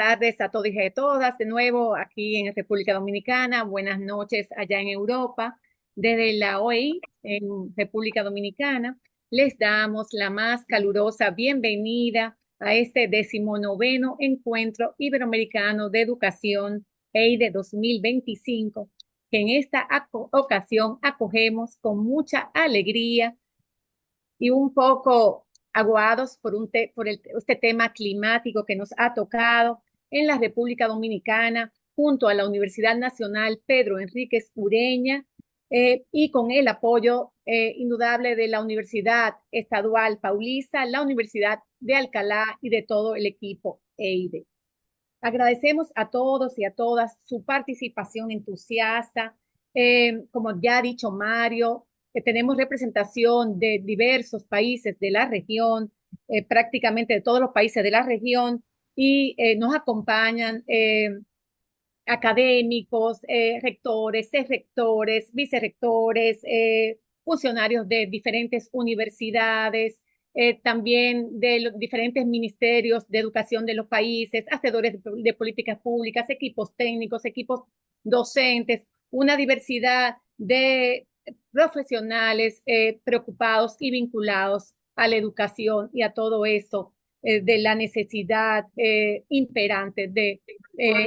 tardes a todos y a todas, de nuevo aquí en República Dominicana. Buenas noches allá en Europa. Desde la OEI en República Dominicana, les damos la más calurosa bienvenida a este 19º Encuentro Iberoamericano de Educación EIDE 2025, que en esta ocasión acogemos con mucha alegría y un poco aguados por este tema climático que nos ha tocado en la República Dominicana, junto a la Universidad Nacional Pedro Enríquez Ureña, y con el apoyo indudable de la Universidad Estadual Paulista, la Universidad de Alcalá y de todo el equipo EIDE. Agradecemos a todos y a todas su participación entusiasta. Como ya ha dicho Mario, tenemos representación de diversos países de la región, prácticamente de todos los países de la región, y nos acompañan académicos, rectores, rectores, vicerrectores, funcionarios de diferentes universidades, también de los diferentes ministerios de educación de los países, hacedores de políticas públicas, equipos técnicos, equipos docentes, una diversidad de profesionales preocupados y vinculados a la educación y a todo eso de la necesidad imperante de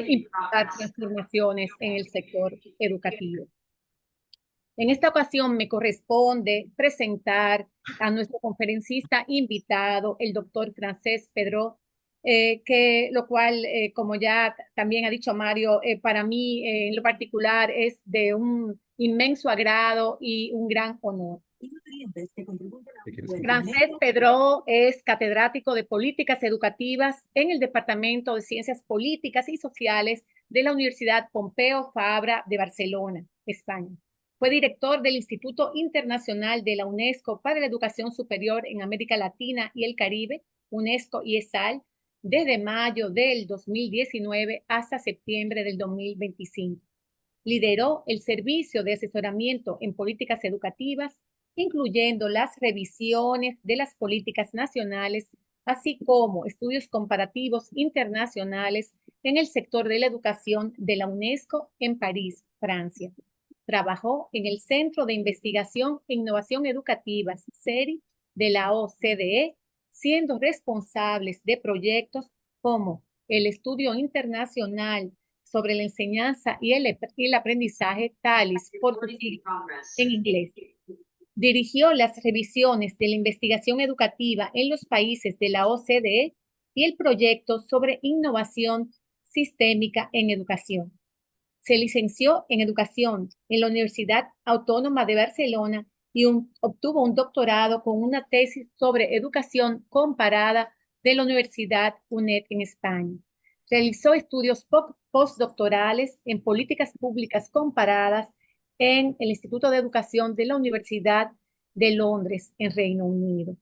impulsar transformaciones en el sector educativo. En esta ocasión me corresponde presentar a nuestro conferencista invitado, el doctor Francesc Pedró, lo cual, como ya también ha dicho Mario, para mí en lo particular es de un inmenso agrado y un gran honor. Francesc Pedró es catedrático de Políticas Educativas en el Departamento de Ciencias Políticas y Sociales de la Universidad Pompeu Fabra de Barcelona, España. Fue director del Instituto Internacional de la UNESCO para la Educación Superior en América Latina y el Caribe, UNESCO y ESAL, desde mayo del 2019 hasta septiembre del 2025. Lideró el servicio de asesoramiento en políticas educativas, incluyendo las revisiones de las políticas nacionales, así como estudios comparativos internacionales en el sector de la educación de la UNESCO en París, Francia. Trabajó en el Centro de Investigación e Innovación Educativas, CERI, de la OCDE, siendo responsables de proyectos como el Estudio Internacional sobre la Enseñanza y el Aprendizaje, TALIS, por en inglés. Dirigió las revisiones de la investigación educativa en los países de la OCDE y el proyecto sobre innovación sistémica en educación. Se licenció en educación en la Universidad Autónoma de Barcelona y obtuvo un doctorado con una tesis sobre educación comparada de la Universidad UNED en España. Realizó estudios postdoctorales en políticas públicas comparadas en el Instituto de Educación de la Universidad de Londres, en Reino Unido.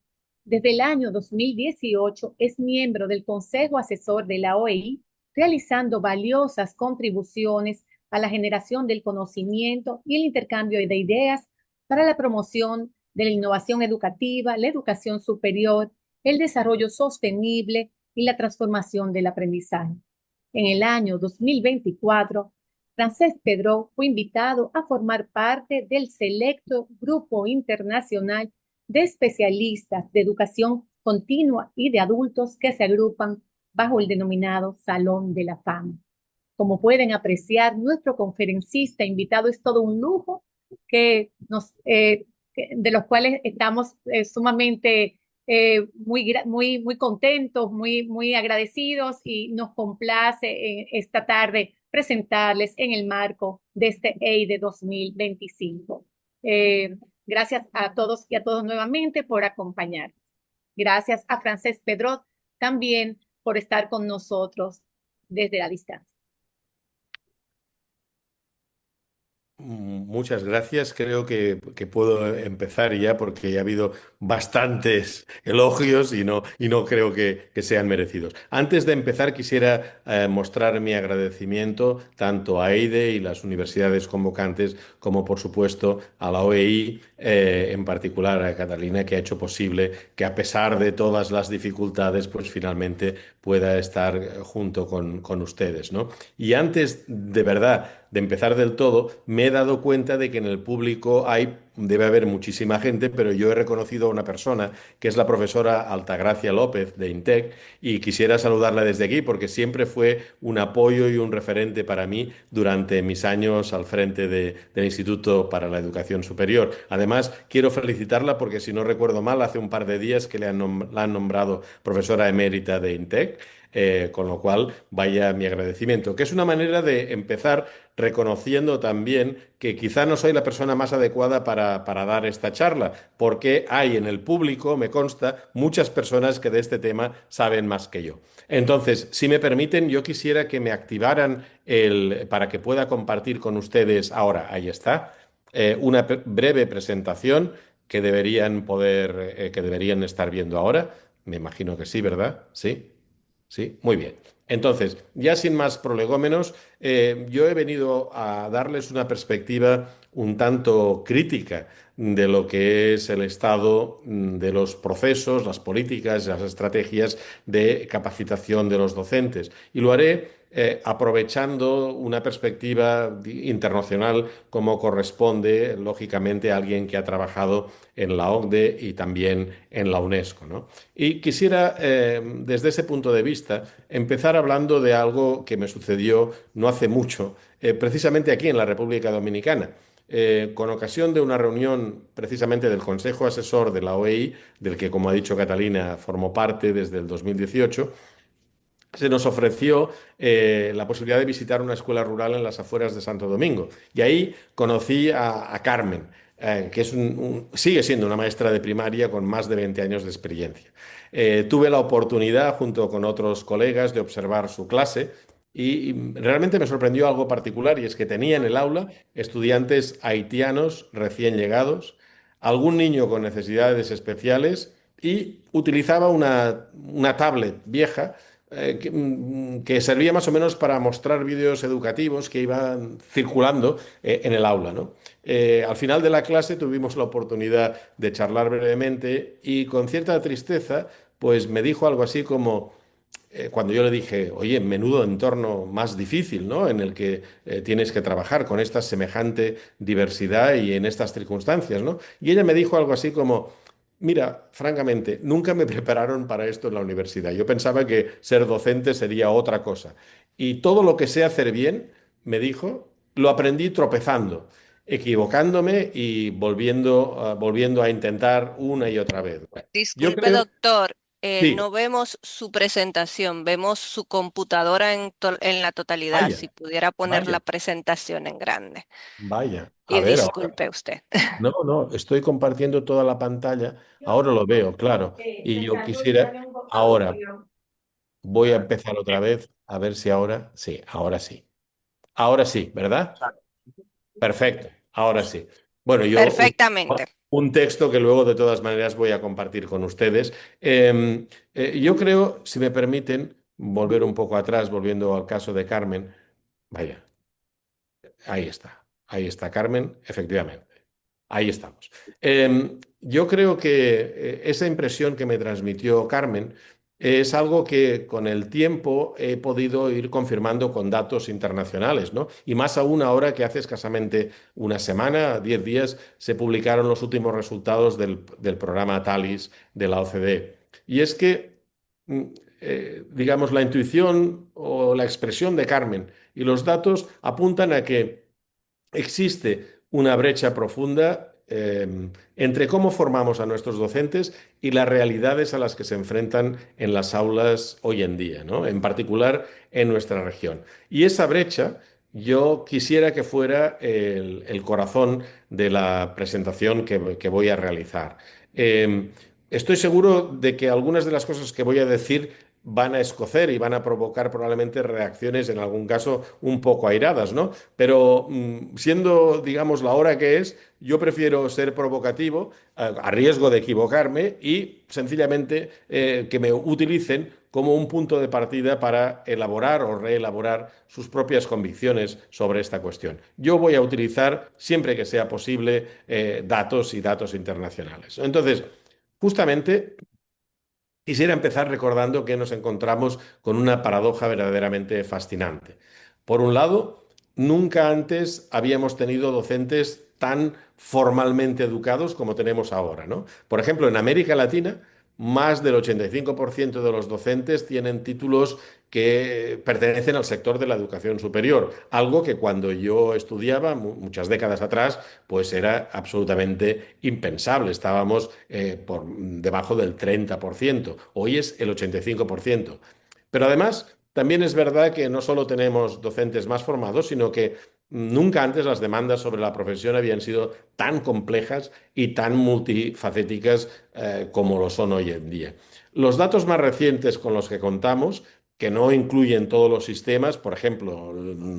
Desde el año 2018 es miembro del Consejo Asesor de la OEI, realizando valiosas contribuciones a la generación del conocimiento y el intercambio de ideas para la promoción de la innovación educativa, la educación superior, el desarrollo sostenible y la transformación del aprendizaje. En el año 2024, Francesc Pedró fue invitado a formar parte del selecto grupo internacional de especialistas de educación continua y de adultos que se agrupan bajo el denominado Salón de la Fama. Como pueden apreciar, nuestro conferencista invitado es todo un lujo de los cuales estamos sumamente muy contentos, muy agradecidos y nos complace esta tarde presentarles en el marco de este EIDE 2025. Gracias a todos y a todos nuevamente por acompañar. Gracias a Francesc Pedró también por estar con nosotros desde la distancia. Muchas gracias. Creo que puedo empezar ya porque ha habido bastantes elogios y no creo que sean merecidos. Antes de empezar, quisiera mostrar mi agradecimiento tanto a EIDE y las universidades convocantes como, por supuesto, a la OEI en particular a Catalina, que ha hecho posible que a pesar de todas las dificultades, pues finalmente pueda estar junto con ustedes, ¿no? Y antes, de verdad, de empezar del todo, me he dado cuenta de que en el público debe haber muchísima gente, pero yo he reconocido a una persona que es la profesora Altagracia López de INTEC y quisiera saludarla desde aquí porque siempre fue un apoyo y un referente para mí durante mis años al frente del Instituto para la Educación Superior. Además, quiero felicitarla porque, si no recuerdo mal, hace un par de días que la han nombrado profesora emérita de INTEC. Con lo cual, vaya mi agradecimiento, que es una manera de empezar reconociendo también que quizá no soy la persona más adecuada para dar esta charla, porque hay en el público, me consta, muchas personas que de este tema saben más que yo. Entonces, si me permiten, yo quisiera que me activaran para que pueda compartir con ustedes ahora, ahí está, una breve presentación que deberían estar viendo ahora. Me imagino que sí, ¿verdad? Sí. Sí, muy bien. Entonces, ya sin más prolegómenos, yo he venido a darles una perspectiva un tanto crítica de lo que es el estado de los procesos, las políticas, las estrategias de capacitación de los docentes. Y lo haré aprovechando una perspectiva internacional como corresponde, lógicamente, a alguien que ha trabajado en la OCDE y también en la UNESCO, ¿no? Y quisiera, desde ese punto de vista, empezar hablando de algo que me sucedió no hace mucho, precisamente aquí en la República Dominicana. Con ocasión de una reunión precisamente del Consejo Asesor de la OEI, del que, como ha dicho Catalina, formó parte desde el 2018, se nos ofreció la posibilidad de visitar una escuela rural en las afueras de Santo Domingo. Y ahí conocí a Carmen, que sigue siendo una maestra de primaria con más de 20 años de experiencia. Tuve la oportunidad, junto con otros colegas, de observar su clase y realmente me sorprendió algo particular, y es que tenía en el aula estudiantes haitianos recién llegados, algún niño con necesidades especiales y utilizaba una tablet vieja que servía más o menos para mostrar vídeos educativos que iban circulando en el aula, ¿no? Al final de la clase tuvimos la oportunidad de charlar brevemente y con cierta tristeza, pues me dijo algo así como, cuando yo le dije, oye, menudo entorno más difícil, ¿no? En el que tienes que trabajar con esta semejante diversidad y en estas circunstancias, ¿no? Y ella me dijo algo así como, mira, francamente, nunca me prepararon para esto en la universidad. Yo pensaba que ser docente sería otra cosa. Y todo lo que sé hacer bien, me dijo, lo aprendí tropezando, equivocándome y volviendo a intentar una y otra vez. Bueno, yo Disculpe, creo, doctor, sí, no vemos su presentación, vemos su computadora en la totalidad. Si vaya, pudiera poner vaya, la presentación en grande. vaya. A Y ver, ahora. disculpe usted. No, no, estoy compartiendo toda la pantalla. Ahora lo veo, claro. Y yo Intentando quisiera, ubicarme un ahora audio. voy a empezar otra vez, a ver si ahora, sí, ahora sí. Ahora sí, ¿verdad? Perfecto, ahora sí. Bueno, Perfectamente. un texto que luego de todas maneras voy a compartir con ustedes. Yo creo, si me permiten, volver un poco atrás, volviendo al caso de Carmen. Vaya, ahí está Carmen, efectivamente. Ahí estamos. Yo creo que esa impresión que me transmitió Carmen es algo que con el tiempo he podido ir confirmando con datos internacionales, ¿no? Y más aún ahora que hace escasamente una semana, 10 días, se publicaron los últimos resultados del programa TALIS de la OCDE. Y es que, mm, digamos, la intuición o la expresión de Carmen y los datos apuntan a que existe una brecha profunda entre cómo formamos a nuestros docentes y las realidades a las que se enfrentan en las aulas hoy en día, ¿no? En particular en nuestra región. Y esa brecha yo quisiera que fuera el corazón de la presentación que voy a realizar. Eh, Estoy seguro de que algunas de las cosas que voy a decir van a escocer y van a provocar probablemente reacciones, en algún caso, un poco airadas, ¿no? Pero siendo, digamos, la hora que es, yo prefiero ser provocativo, a riesgo de equivocarme, y sencillamente que me utilicen como un punto de partida para elaborar o reelaborar sus propias convicciones sobre esta cuestión. Yo voy a utilizar, siempre que sea posible, datos y datos internacionales. Entonces, justamente quisiera empezar recordando que nos encontramos con una paradoja verdaderamente fascinante. Por un lado, nunca antes habíamos tenido docentes tan formalmente educados como tenemos ahora, ¿no? Por ejemplo, en América Latina, más del 85% de los docentes tienen títulos que pertenecen al sector de la educación superior, algo que cuando yo estudiaba, muchas décadas atrás, pues era absolutamente impensable. Estábamos por debajo del 30%. Hoy es el 85%. Pero además, también es verdad que no solo tenemos docentes más formados, sino que nunca antes las demandas sobre la profesión habían sido tan complejas y tan multifacéticas como lo son hoy en día. Los datos más recientes con los que contamos, que no incluyen todos los sistemas, por ejemplo,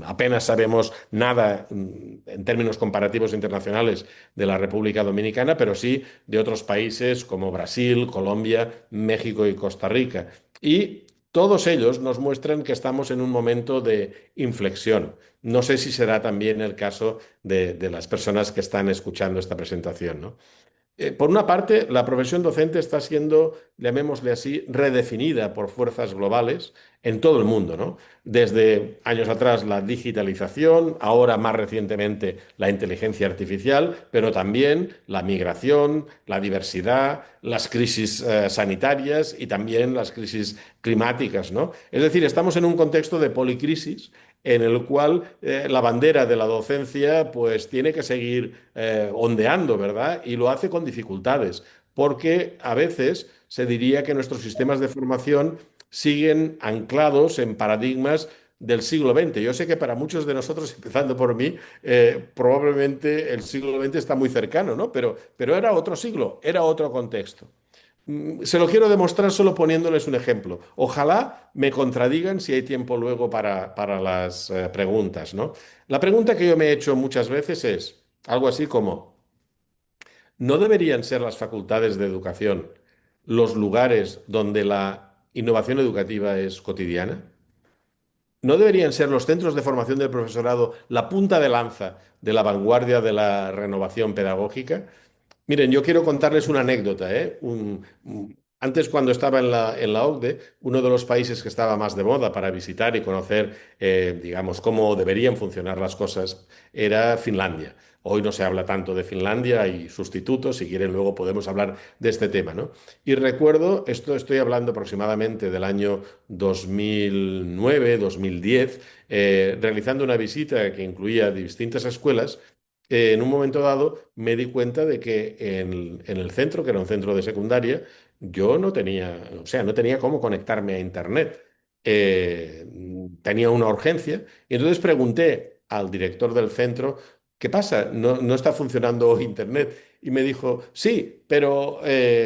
apenas sabemos nada en términos comparativos internacionales de la República Dominicana, pero sí de otros países como Brasil, Colombia, México y Costa Rica. Y todos ellos nos muestran que estamos en un momento de inflexión. No sé si será también el caso de las personas que están escuchando esta presentación, ¿no? Por una parte, la profesión docente está siendo, llamémosle así, redefinida por fuerzas globales en todo el mundo, ¿no? Desde años atrás la digitalización, ahora más recientemente la inteligencia artificial, pero también la migración, la diversidad, las crisis sanitarias y también las crisis climáticas, ¿no? Es decir, estamos en un contexto de policrisis en el cual la bandera de la docencia pues tiene que seguir ondeando, ¿verdad? Y lo hace con dificultades, porque a veces se diría que nuestros sistemas de formación siguen anclados en paradigmas del siglo XX. Yo sé que para muchos de nosotros, empezando por mí, probablemente el siglo XX está muy cercano, ¿no? Pero era otro siglo, era otro contexto. Se lo quiero demostrar solo poniéndoles un ejemplo. Ojalá me contradigan si hay tiempo luego para las preguntas, ¿no? La pregunta que yo me he hecho muchas veces es algo así como, ¿no deberían ser las facultades de educación los lugares donde la innovación educativa es cotidiana? ¿No deberían ser los centros de formación del profesorado la punta de lanza de la vanguardia de la renovación pedagógica? Miren, yo quiero contarles una anécdota, ¿eh? Antes, cuando estaba en la OCDE, uno de los países que estaba más de moda para visitar y conocer, digamos, cómo deberían funcionar las cosas era Finlandia. Hoy no se habla tanto de Finlandia y sustitutos, si quieren luego podemos hablar de este tema, ¿no? Y recuerdo, esto estoy hablando aproximadamente del año 2009, 2010, realizando una visita que incluía distintas escuelas. En un momento dado me di cuenta de que en el centro, que era un centro de secundaria, yo no tenía, o sea, no tenía cómo conectarme a Internet. Eh, Tenía una urgencia y entonces pregunté al director del centro, ¿qué pasa? No está funcionando hoy Internet. Y me dijo, sí, pero,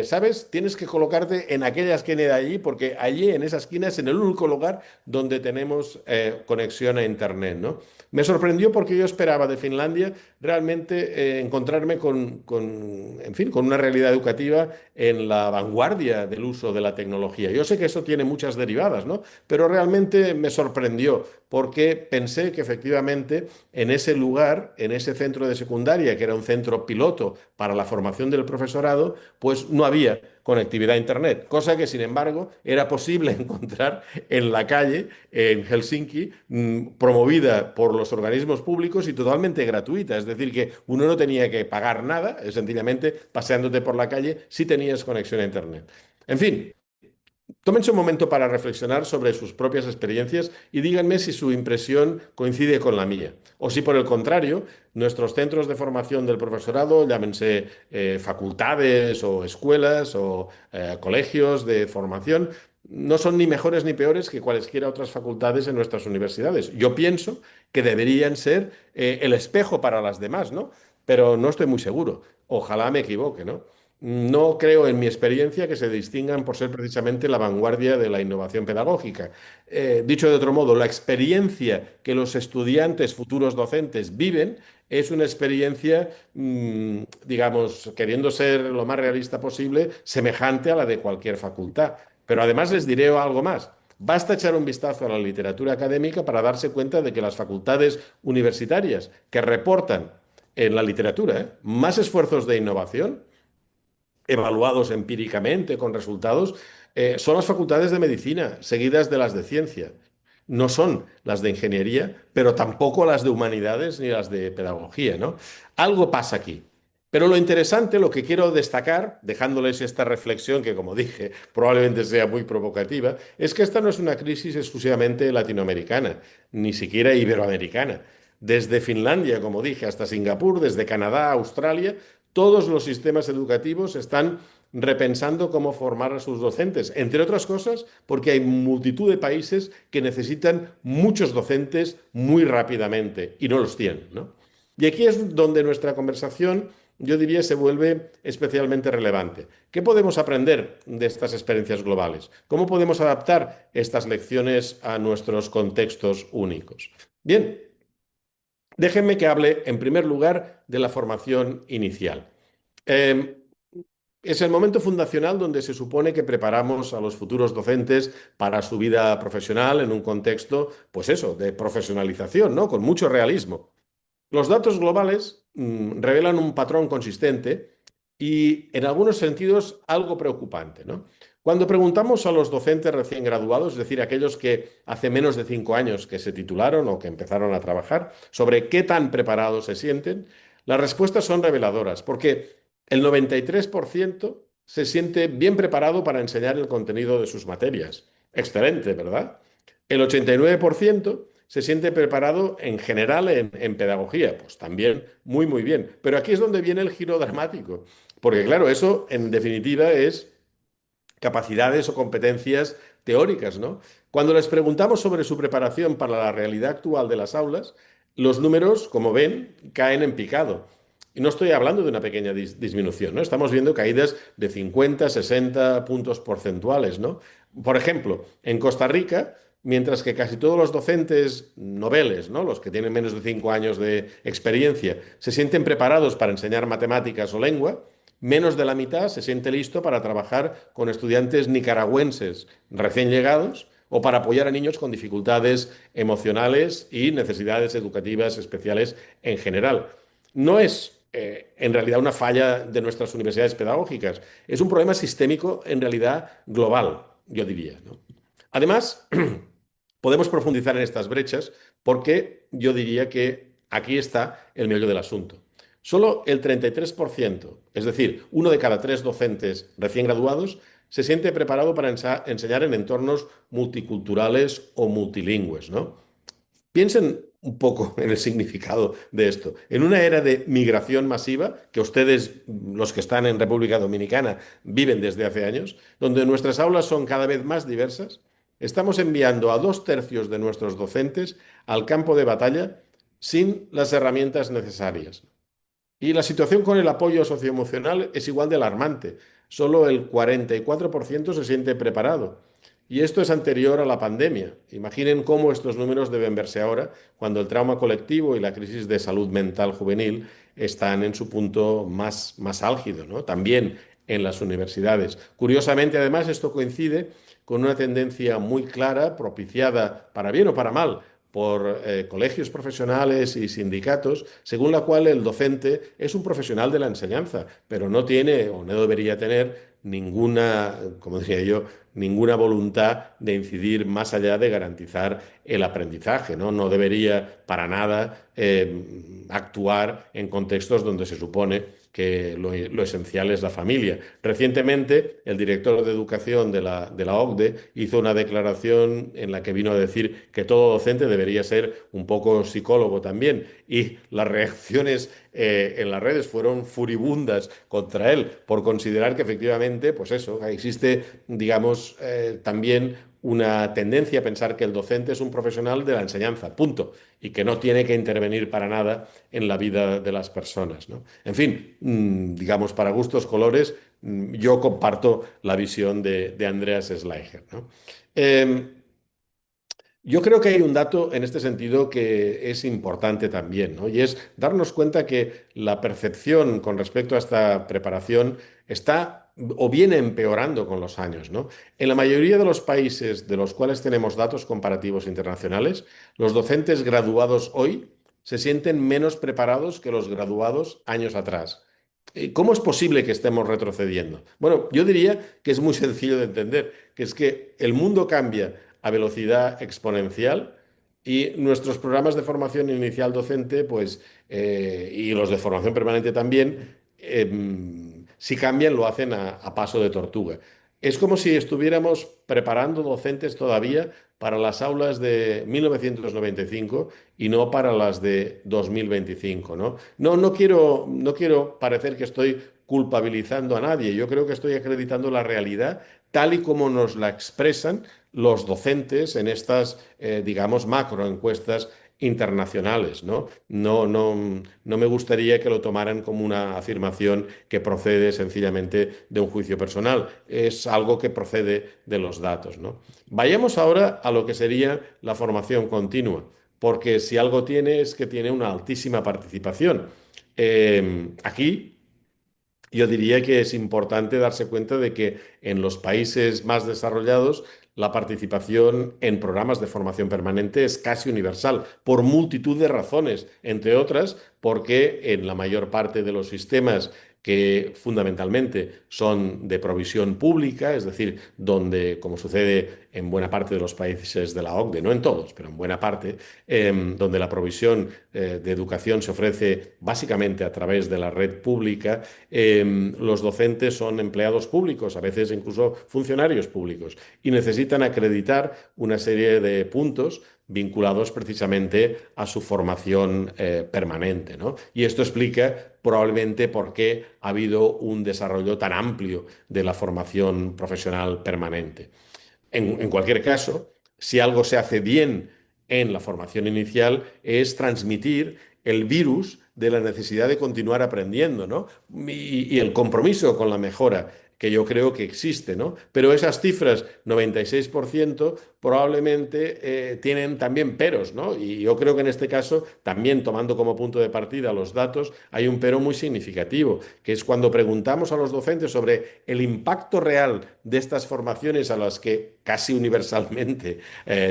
¿sabes? Tienes que colocarte en aquella esquina de allí porque allí en esa esquina es en el único lugar donde tenemos conexión a Internet, ¿no? Me sorprendió porque yo esperaba de Finlandia realmente encontrarme en fin, con una realidad educativa en la vanguardia del uso de la tecnología. Yo sé que eso tiene muchas derivadas, ¿no? Pero realmente me sorprendió porque pensé que efectivamente en ese lugar, en ese centro de secundaria, que era un centro piloto para la formación del profesorado, pues no había conectividad a Internet, cosa que sin embargo era posible encontrar en la calle, en Helsinki, promovida por los organismos públicos y totalmente gratuita. Es decir, que uno no tenía que pagar nada, sencillamente paseándote por la calle si tenías conexión a Internet. En fin, tómense un momento para reflexionar sobre sus propias experiencias y díganme si su impresión coincide con la mía. O si por el contrario, nuestros centros de formación del profesorado, llámense facultades o escuelas o colegios de formación, no son ni mejores ni peores que cualesquiera otras facultades en nuestras universidades. Yo pienso que deberían ser el espejo para las demás, ¿no? Pero no estoy muy seguro. Ojalá me equivoque, ¿no? No creo en mi experiencia que se distingan por ser precisamente la vanguardia de la innovación pedagógica. Dicho de otro modo, la experiencia que los estudiantes, futuros docentes, viven es una experiencia, digamos, queriendo ser lo más realista posible, semejante a la de cualquier facultad. Pero además les diré algo más. Basta echar un vistazo a la literatura académica para darse cuenta de que las facultades universitarias que reportan en la literatura más esfuerzos de innovación, evaluados empíricamente con resultados, son las facultades de medicina, seguidas de las de ciencia. No son las de ingeniería, pero tampoco las de humanidades ni las de pedagogía, ¿no? Algo pasa aquí. Pero lo interesante, lo que quiero destacar, dejándoles esta reflexión que, como dije, probablemente sea muy provocativa, es que esta no es una crisis exclusivamente latinoamericana, ni siquiera iberoamericana. Desde Finlandia, como dije, hasta Singapur, desde Canadá a Australia, todos los sistemas educativos están repensando cómo formar a sus docentes, entre otras cosas porque hay multitud de países que necesitan muchos docentes muy rápidamente y no los tienen, ¿no? Y aquí es donde nuestra conversación, yo diría, se vuelve especialmente relevante. ¿Qué podemos aprender de estas experiencias globales? ¿Cómo podemos adaptar estas lecciones a nuestros contextos únicos? Bien, déjenme que hable en primer lugar de la formación inicial. Eh, es el momento fundacional donde se supone que preparamos a los futuros docentes para su vida profesional en un contexto, pues eso, de profesionalización, ¿no? Con mucho realismo. Los datos globales revelan un patrón consistente y en algunos sentidos algo preocupante, ¿no? Cuando preguntamos a los docentes recién graduados, es decir, aquellos que hace menos de 5 años que se titularon o que empezaron a trabajar, sobre qué tan preparados se sienten, las respuestas son reveladoras, porque el 93% se siente bien preparado para enseñar el contenido de sus materias. Excelente, ¿verdad? El 89% se siente preparado en general en pedagogía. Pues también muy bien. Pero aquí es donde viene el giro dramático. Porque claro, eso en definitiva es capacidades o competencias teóricas, ¿no? Cuando les preguntamos sobre su preparación para la realidad actual de las aulas, los números, como ven, caen en picado. Y no estoy hablando de una pequeña disminución, ¿no? Estamos viendo caídas de 50, 60 puntos porcentuales, ¿no? Por ejemplo, en Costa Rica, mientras que casi todos los docentes noveles, ¿no? Los que tienen menos de 5 años de experiencia, se sienten preparados para enseñar matemáticas o lengua, menos de la mitad se siente listo para trabajar con estudiantes nicaragüenses recién llegados o para apoyar a niños con dificultades emocionales y necesidades educativas especiales en general. No es en realidad una falla de nuestras universidades pedagógicas, es un problema sistémico en realidad global, yo diría, ¿no? Además, podemos profundizar en estas brechas porque yo diría que aquí está el meollo del asunto. Solo el 33%, es decir, uno de cada tres docentes recién graduados, se siente preparado para enseñar en entornos multiculturales o multilingües, ¿no? Piensen un poco en el significado de esto. En una era de migración masiva, que ustedes, los que están en República Dominicana, viven desde hace años, donde nuestras aulas son cada vez más diversas, estamos enviando a 2/3 de nuestros docentes al campo de batalla sin las herramientas necesarias. Y la situación con el apoyo socioemocional es igual de alarmante. Solo el 44% se siente preparado. Y esto es anterior a la pandemia. Imaginen cómo estos números deben verse ahora, cuando el trauma colectivo y la crisis de salud mental juvenil están en su punto más álgido, ¿no? También en las universidades. Curiosamente, además, esto coincide con una tendencia muy clara, propiciada para bien o para mal por colegios profesionales y sindicatos, según la cual el docente es un profesional de la enseñanza, pero no tiene o no debería tener ninguna, como diría yo, ninguna voluntad de incidir más allá de garantizar el aprendizaje, ¿no? No debería para nada actuar en contextos donde se supone que lo esencial es la familia. Recientemente, el director de educación de la OCDE hizo una declaración en la que vino a decir que todo docente debería ser un poco psicólogo también. Y las reacciones en las redes fueron furibundas contra él por considerar que efectivamente, pues eso, existe, digamos, también una tendencia a pensar que el docente es un profesional de la enseñanza, punto, y que no tiene que intervenir para nada en la vida de las personas, ¿no? En fin, digamos, para gustos colores, yo comparto la visión de Andreas Schleicher, ¿no? Eh, yo creo que hay un dato en este sentido que es importante también, ¿no? Y es darnos cuenta que la percepción con respecto a esta preparación está o viene empeorando con los años, ¿no? En la mayoría de los países de los cuales tenemos datos comparativos internacionales, los docentes graduados hoy se sienten menos preparados que los graduados años atrás. ¿Cómo es posible que estemos retrocediendo? Bueno, yo diría que es muy sencillo de entender, que es que el mundo cambia a velocidad exponencial y nuestros programas de formación inicial docente, pues, y los de formación permanente también, si cambian, lo hacen a paso de tortuga. Es como si estuviéramos preparando docentes todavía para las aulas de 1995 y no para las de 2025, ¿no? No quiero parecer que estoy culpabilizando a nadie. Yo creo que estoy acreditando la realidad tal y como nos la expresan los docentes en estas, digamos, macroencuestas internacionales, ¿no? No me gustaría que lo tomaran como una afirmación que procede sencillamente de un juicio personal. Es algo que procede de los datos, ¿no? Vayamos ahora a lo que sería la formación continua, porque si algo tiene es que tiene una altísima participación. Aquí yo diría que es importante darse cuenta de que en los países más desarrollados la participación en programas de formación permanente es casi universal, por multitud de razones, entre otras porque en la mayor parte de los sistemas que fundamentalmente son de provisión pública, es decir, donde, como sucede en buena parte de los países de la OCDE, no en todos, pero en buena parte, donde la provisión de educación se ofrece básicamente a través de la red pública, los docentes son empleados públicos, a veces incluso funcionarios públicos, y necesitan acreditar una serie de puntos vinculados precisamente a su formación permanente, ¿no? Y esto explica probablemente por qué ha habido un desarrollo tan amplio de la formación profesional permanente. En cualquier caso, si algo se hace bien en la formación inicial es transmitir el virus de la necesidad de continuar aprendiendo, ¿no? Y el compromiso con la mejora que yo creo que existe, ¿no? Pero esas cifras, 96%, probablemente tienen también peros, ¿no? Y yo creo que en este caso, también tomando como punto de partida los datos, hay un pero muy significativo, que es cuando preguntamos a los docentes sobre el impacto real de estas formaciones a las que casi universalmente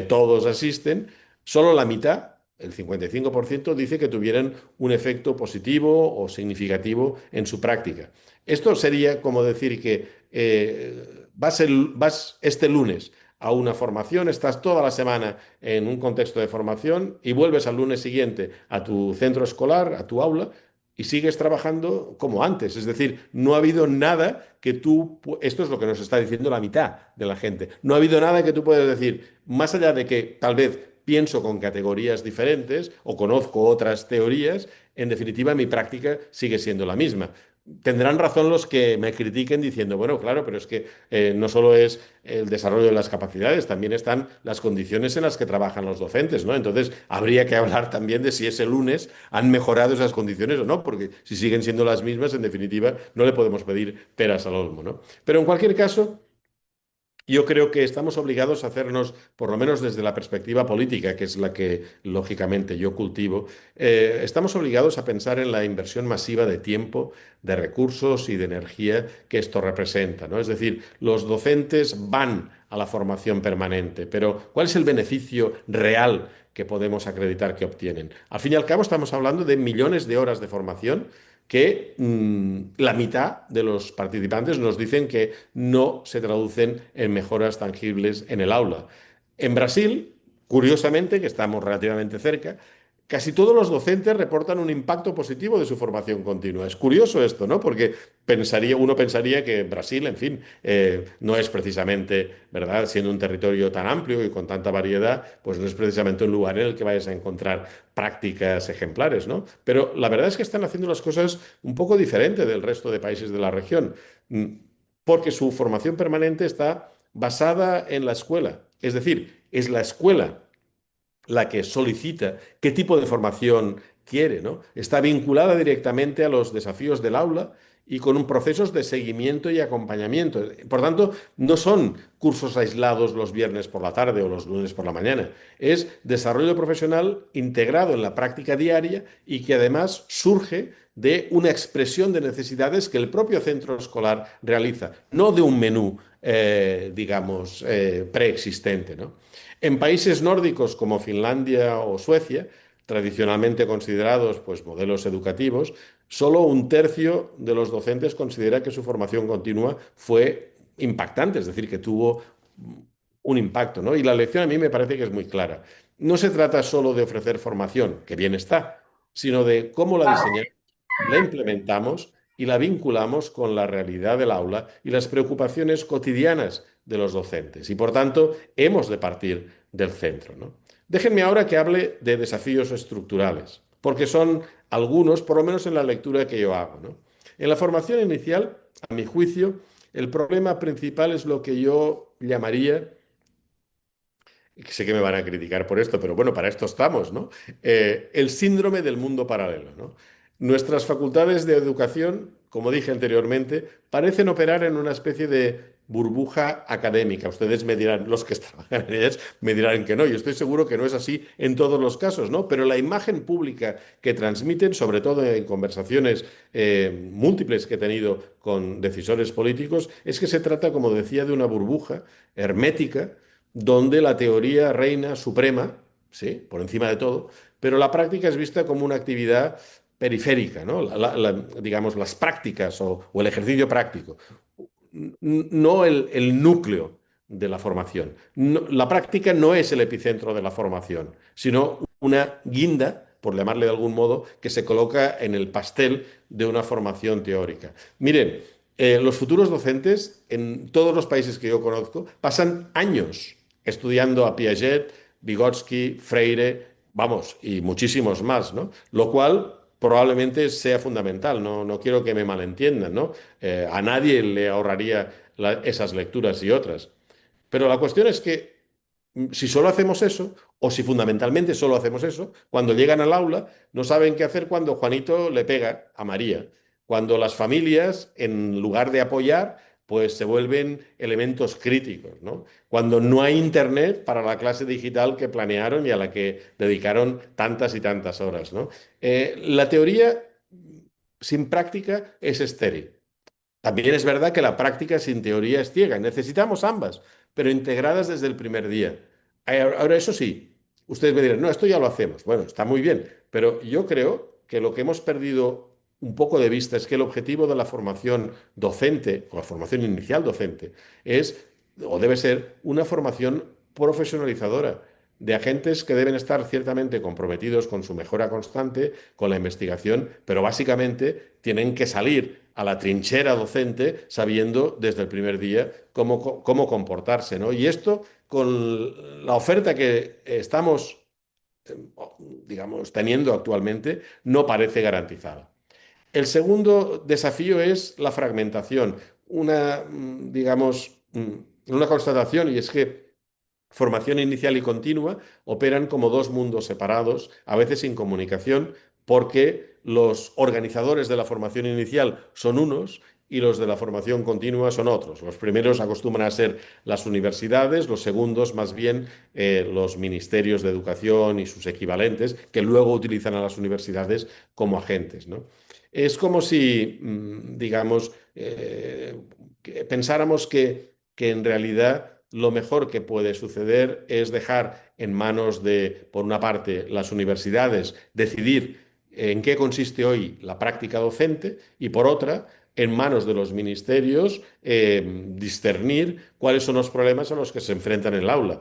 todos asisten, solo la mitad, el 55%, dice que tuvieran un efecto positivo o significativo en su práctica. Esto sería como decir que vas este lunes a una formación, estás toda la semana en un contexto de formación y vuelves al lunes siguiente a tu centro escolar, a tu aula, y sigues trabajando como antes. Es decir, no ha habido nada que esto es lo que nos está diciendo la mitad de la gente, no ha habido nada que tú puedas decir, más allá de que tal vez pienso con categorías diferentes o conozco otras teorías, en definitiva mi práctica sigue siendo la misma. Tendrán razón los que me critiquen diciendo, bueno, claro, pero es que no solo es el desarrollo de las capacidades, también están las condiciones en las que trabajan los docentes, ¿no? Entonces, habría que hablar también de si ese lunes han mejorado esas condiciones o no, porque si siguen siendo las mismas, en definitiva, no le podemos pedir peras al olmo, ¿no? Pero en cualquier caso, yo creo que estamos obligados a hacernos, por lo menos desde la perspectiva política, que es la que lógicamente yo cultivo, estamos obligados a pensar en la inversión masiva de tiempo, de recursos y de energía que esto representa, ¿no? Es decir, los docentes van a la formación permanente, pero ¿cuál es el beneficio real que podemos acreditar que obtienen? Al fin y al cabo, estamos hablando de millones de horas de formación que la mitad de los participantes nos dicen que no se traducen en mejoras tangibles en el aula. En Brasil, curiosamente, que estamos relativamente cerca, casi todos los docentes reportan un impacto positivo de su formación continua. Es curioso esto, ¿no? Porque uno pensaría que Brasil, en fin, no es precisamente, ¿verdad? Siendo un territorio tan amplio y con tanta variedad, pues no es precisamente un lugar en el que vayas a encontrar prácticas ejemplares, ¿no? Pero la verdad es que están haciendo las cosas un poco diferente del resto de países de la región, porque su formación permanente está basada en la escuela. Es decir, es la escuela la que solicita qué tipo de formación quiere, ¿no? Está vinculada directamente a los desafíos del aula y con un procesos de seguimiento y acompañamiento. Por tanto, no son cursos aislados los viernes por la tarde o los lunes por la mañana. Es desarrollo profesional integrado en la práctica diaria y que además surge de una expresión de necesidades que el propio centro escolar realiza, no de un menú, digamos, preexistente, ¿no? En países nórdicos como Finlandia o Suecia, tradicionalmente considerados pues, modelos educativos, solo un tercio de los docentes considera que su formación continua fue impactante, es decir, que tuvo un impacto, ¿no? Y la lección a mí me parece que es muy clara. No se trata solo de ofrecer formación, que bien está, sino de cómo la diseñamos, la implementamos y la vinculamos con la realidad del aula y las preocupaciones cotidianas de los docentes. Y por tanto, hemos de partir del centro, ¿no? Déjenme ahora que hable de desafíos estructurales, porque son algunos, por lo menos en la lectura que yo hago, ¿no? En la formación inicial, a mi juicio, el problema principal es lo que yo llamaría, y sé que me van a criticar por esto, pero bueno, para esto estamos, ¿no? El síndrome del mundo paralelo, ¿no? Nuestras facultades de educación, como dije anteriormente, parecen operar en una especie de burbuja académica. Ustedes me dirán, los que trabajan en ellas, me dirán que no. Yo estoy seguro que no es así en todos los casos, ¿no? Pero la imagen pública que transmiten, sobre todo en conversaciones múltiples que he tenido con decisores políticos, es que se trata, como decía, de una burbuja hermética donde la teoría reina suprema, sí, por encima de todo, pero la práctica es vista como una actividad periférica, ¿no? Digamos, las prácticas o el ejercicio práctico, no el núcleo de la formación. La práctica no es el epicentro de la formación, sino una guinda, por llamarle de algún modo, que se coloca en el pastel de una formación teórica. Miren, los futuros docentes en todos los países que yo conozco pasan años estudiando a Piaget, Vygotsky, Freire, vamos, y muchísimos más, ¿no? Lo cual probablemente sea fundamental, no quiero que me malentiendan, ¿no? A nadie le ahorraría esas lecturas y otras. Pero la cuestión es que si solo hacemos eso, o si fundamentalmente solo hacemos eso, cuando llegan al aula no saben qué hacer cuando Juanito le pega a María, cuando las familias, en lugar de apoyar, pues se vuelven elementos críticos, ¿no? Cuando no hay internet para la clase digital que planearon y a la que dedicaron tantas y tantas horas, ¿no? La teoría sin práctica es estéril. También es verdad que la práctica sin teoría es ciega. Necesitamos ambas, pero integradas desde el primer día. Ahora, eso sí, ustedes me dirán, no, esto ya lo hacemos. Bueno, está muy bien, pero yo creo que lo que hemos perdido un poco de vista es que el objetivo de la formación docente, o la formación inicial docente, es o debe ser una formación profesionalizadora de agentes que deben estar ciertamente comprometidos con su mejora constante, con la investigación, pero básicamente tienen que salir a la trinchera docente sabiendo desde el primer día cómo comportarse, ¿no? Y esto, con la oferta que estamos, digamos, teniendo actualmente, no parece garantizada. El segundo desafío es la fragmentación, digamos, una constatación, y es que formación inicial y continua operan como dos mundos separados, a veces sin comunicación, porque los organizadores de la formación inicial son unos y los de la formación continua son otros. Los primeros acostumbran a ser las universidades, los segundos más bien los ministerios de educación y sus equivalentes, que luego utilizan a las universidades como agentes, ¿no? Es como si, digamos, pensáramos que en realidad lo mejor que puede suceder es dejar en manos de, por una parte, las universidades decidir en qué consiste hoy la práctica docente y por otra, en manos de los ministerios, discernir cuáles son los problemas a los que se enfrentan en el aula.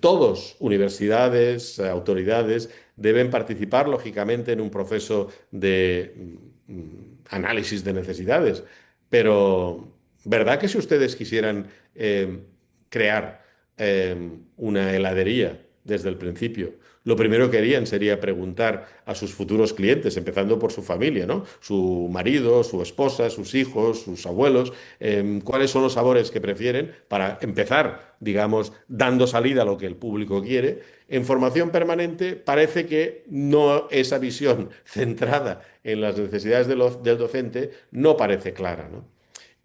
Todos, universidades, autoridades, deben participar, lógicamente, en un proceso de análisis de necesidades, pero ¿verdad que si ustedes quisieran crear una heladería desde el principio, lo primero que harían sería preguntar a sus futuros clientes, empezando por su familia, ¿no? Su marido, su esposa, sus hijos, sus abuelos, cuáles son los sabores que prefieren para empezar, digamos, dando salida a lo que el público quiere? En formación permanente parece que no, esa visión centrada en las necesidades del docente no parece clara, ¿no?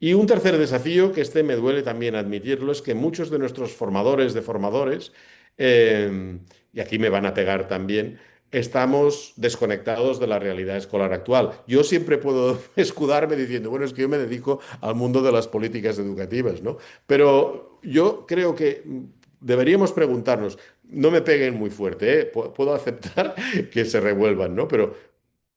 Y un tercer desafío, que este me duele también admitirlo, es que muchos de nuestros formadores de formadores, y aquí me van a pegar también, estamos desconectados de la realidad escolar actual. Yo siempre puedo escudarme diciendo, bueno, es que yo me dedico al mundo de las políticas educativas, ¿no? Pero yo creo que deberíamos preguntarnos, no me peguen muy fuerte, ¿eh? Puedo aceptar que se revuelvan, ¿no? Pero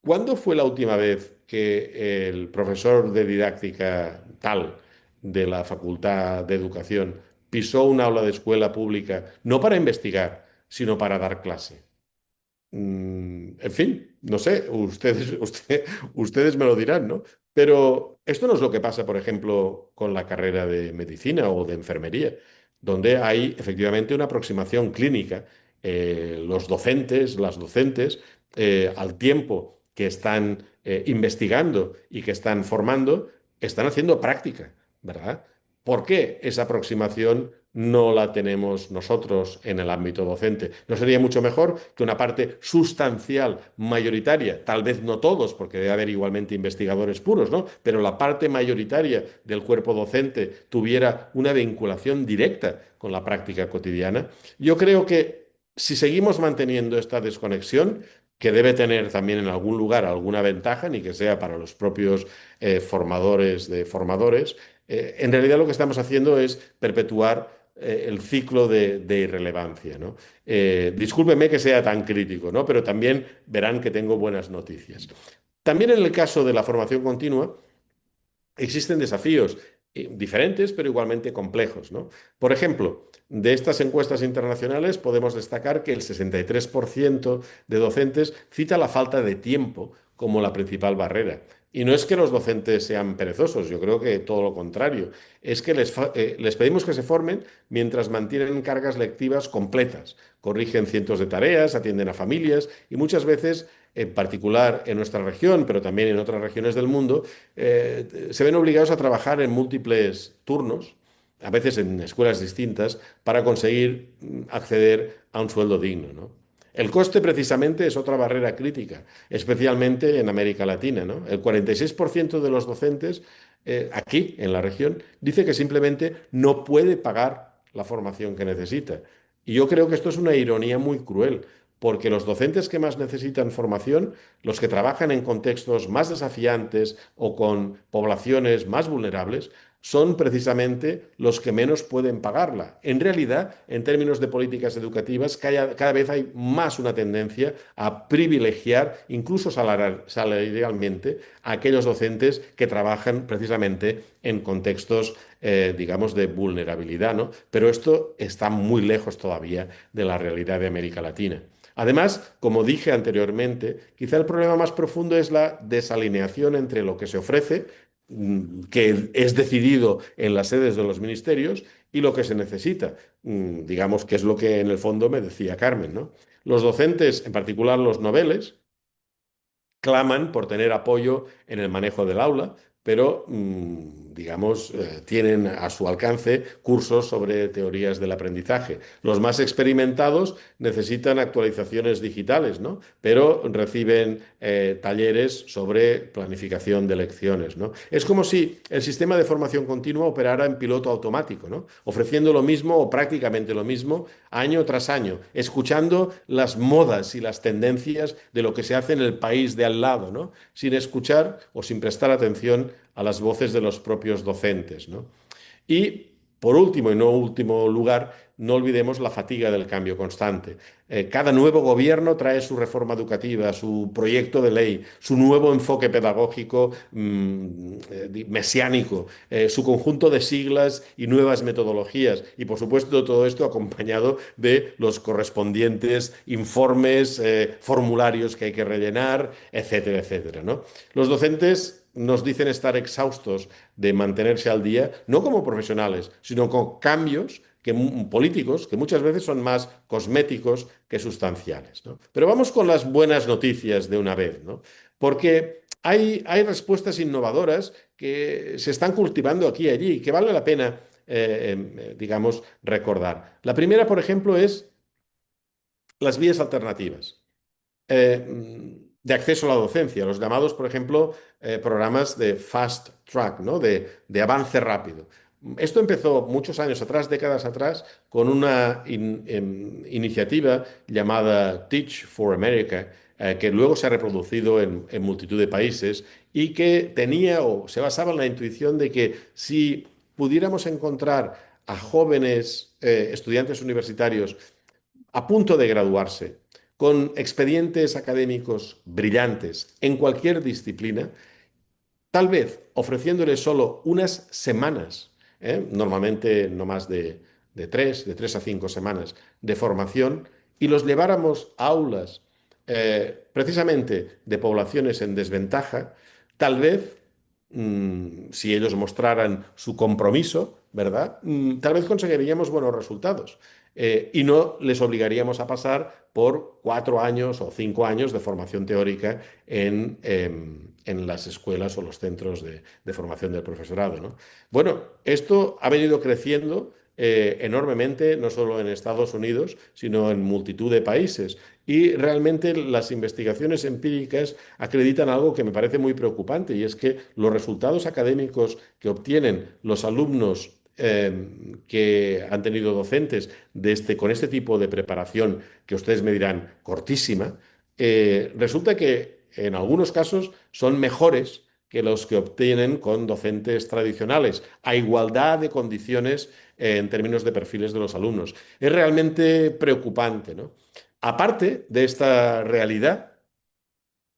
¿cuándo fue la última vez que el profesor de didáctica tal de la Facultad de Educación pisó un aula de escuela pública no para investigar, sino para dar clase? En fin, no sé, ustedes me lo dirán, ¿no? Pero esto no es lo que pasa, por ejemplo, con la carrera de medicina o de enfermería, donde hay efectivamente una aproximación clínica. Los docentes, las docentes, al tiempo que están investigando y que están formando, están haciendo práctica, ¿verdad? ¿Por qué esa aproximación no la tenemos nosotros en el ámbito docente? ¿No sería mucho mejor que una parte sustancial, mayoritaria, tal vez no todos, porque debe haber igualmente investigadores puros, ¿no? Pero la parte mayoritaria del cuerpo docente tuviera una vinculación directa con la práctica cotidiana? Yo creo que si seguimos manteniendo esta desconexión, que debe tener también en algún lugar alguna ventaja, ni que sea para los propios formadores de formadores, en realidad lo que estamos haciendo es perpetuar el ciclo de irrelevancia, ¿no? Discúlpeme que sea tan crítico, ¿no? Pero también verán que tengo buenas noticias. También en el caso de la formación continua, existen desafíos diferentes, pero igualmente complejos, ¿no? Por ejemplo, de estas encuestas internacionales podemos destacar que el 63% de docentes cita la falta de tiempo como la principal barrera. Y no es que los docentes sean perezosos, yo creo que todo lo contrario. Es que les pedimos que se formen mientras mantienen cargas lectivas completas, corrigen cientos de tareas, atienden a familias y muchas veces, en particular en nuestra región, pero también en otras regiones del mundo, se ven obligados a trabajar en múltiples turnos, a veces en escuelas distintas, para conseguir acceder a un sueldo digno, ¿no? El coste precisamente es otra barrera crítica, especialmente en América Latina, ¿no? El 46% de los docentes aquí en la región dice que simplemente no puede pagar la formación que necesita. Y yo creo que esto es una ironía muy cruel, porque los docentes que más necesitan formación, los que trabajan en contextos más desafiantes o con poblaciones más vulnerables, son precisamente los que menos pueden pagarla. En realidad, en términos de políticas educativas, cada vez hay más una tendencia a privilegiar, incluso salarialmente, a aquellos docentes que trabajan precisamente en contextos, digamos, de vulnerabilidad, ¿no? Pero esto está muy lejos todavía de la realidad de América Latina. Además, como dije anteriormente, quizá el problema más profundo es la desalineación entre lo que se ofrece, que es decidido en las sedes de los ministerios, y lo que se necesita. Digamos que es lo que en el fondo me decía Carmen, ¿no? Los docentes, en particular los noveles, claman por tener apoyo en el manejo del aula, pero, digamos, tienen a su alcance cursos sobre teorías del aprendizaje. Los más experimentados necesitan actualizaciones digitales, ¿no? Pero reciben talleres sobre planificación de lecciones, ¿no? Es como si el sistema de formación continua operara en piloto automático, ¿no? Ofreciendo lo mismo o prácticamente lo mismo año tras año, escuchando las modas y las tendencias de lo que se hace en el país de al lado, ¿no? Sin escuchar o sin prestar atención a las voces de los propios docentes, ¿no? Y, por último y no último lugar, no olvidemos la fatiga del cambio constante. Cada nuevo gobierno trae su reforma educativa, su proyecto de ley, su nuevo enfoque pedagógico mesiánico, su conjunto de siglas y nuevas metodologías. Y, por supuesto, todo esto acompañado de los correspondientes informes, formularios que hay que rellenar, etcétera, etcétera, ¿no? Los docentes nos dicen estar exhaustos de mantenerse al día, no como profesionales, sino con cambios políticos que muchas veces son más cosméticos que sustanciales, ¿no? Pero vamos con las buenas noticias de una vez, ¿no? Porque hay respuestas innovadoras que se están cultivando aquí y allí, que vale la pena, digamos, recordar. La primera, por ejemplo, es las vías alternativas de acceso a la docencia, los llamados, por ejemplo, programas de fast track, ¿no? De avance rápido. Esto empezó muchos años atrás, décadas atrás, con una iniciativa llamada Teach for America, que luego se ha reproducido en multitud de países y que tenía o se basaba en la intuición de que si pudiéramos encontrar a jóvenes estudiantes universitarios a punto de graduarse, con expedientes académicos brillantes en cualquier disciplina, tal vez ofreciéndoles solo unas semanas, normalmente no más de 3 a 5 semanas de formación, y los lleváramos a aulas precisamente de poblaciones en desventaja, tal vez, si ellos mostraran su compromiso, ¿verdad? Tal vez conseguiríamos buenos resultados. Y no les obligaríamos a pasar por 4 años o 5 años de formación teórica en las escuelas o los centros de formación del profesorado, ¿no? Bueno, esto ha venido creciendo enormemente, no solo en Estados Unidos, sino en multitud de países. Y realmente las investigaciones empíricas acreditan algo que me parece muy preocupante, y es que los resultados académicos que obtienen los alumnos que han tenido docentes con este tipo de preparación, que ustedes me dirán cortísima, resulta que en algunos casos son mejores que los que obtienen con docentes tradicionales, a igualdad de condiciones en términos de perfiles de los alumnos. Es realmente preocupante, ¿no? Aparte de esta realidad,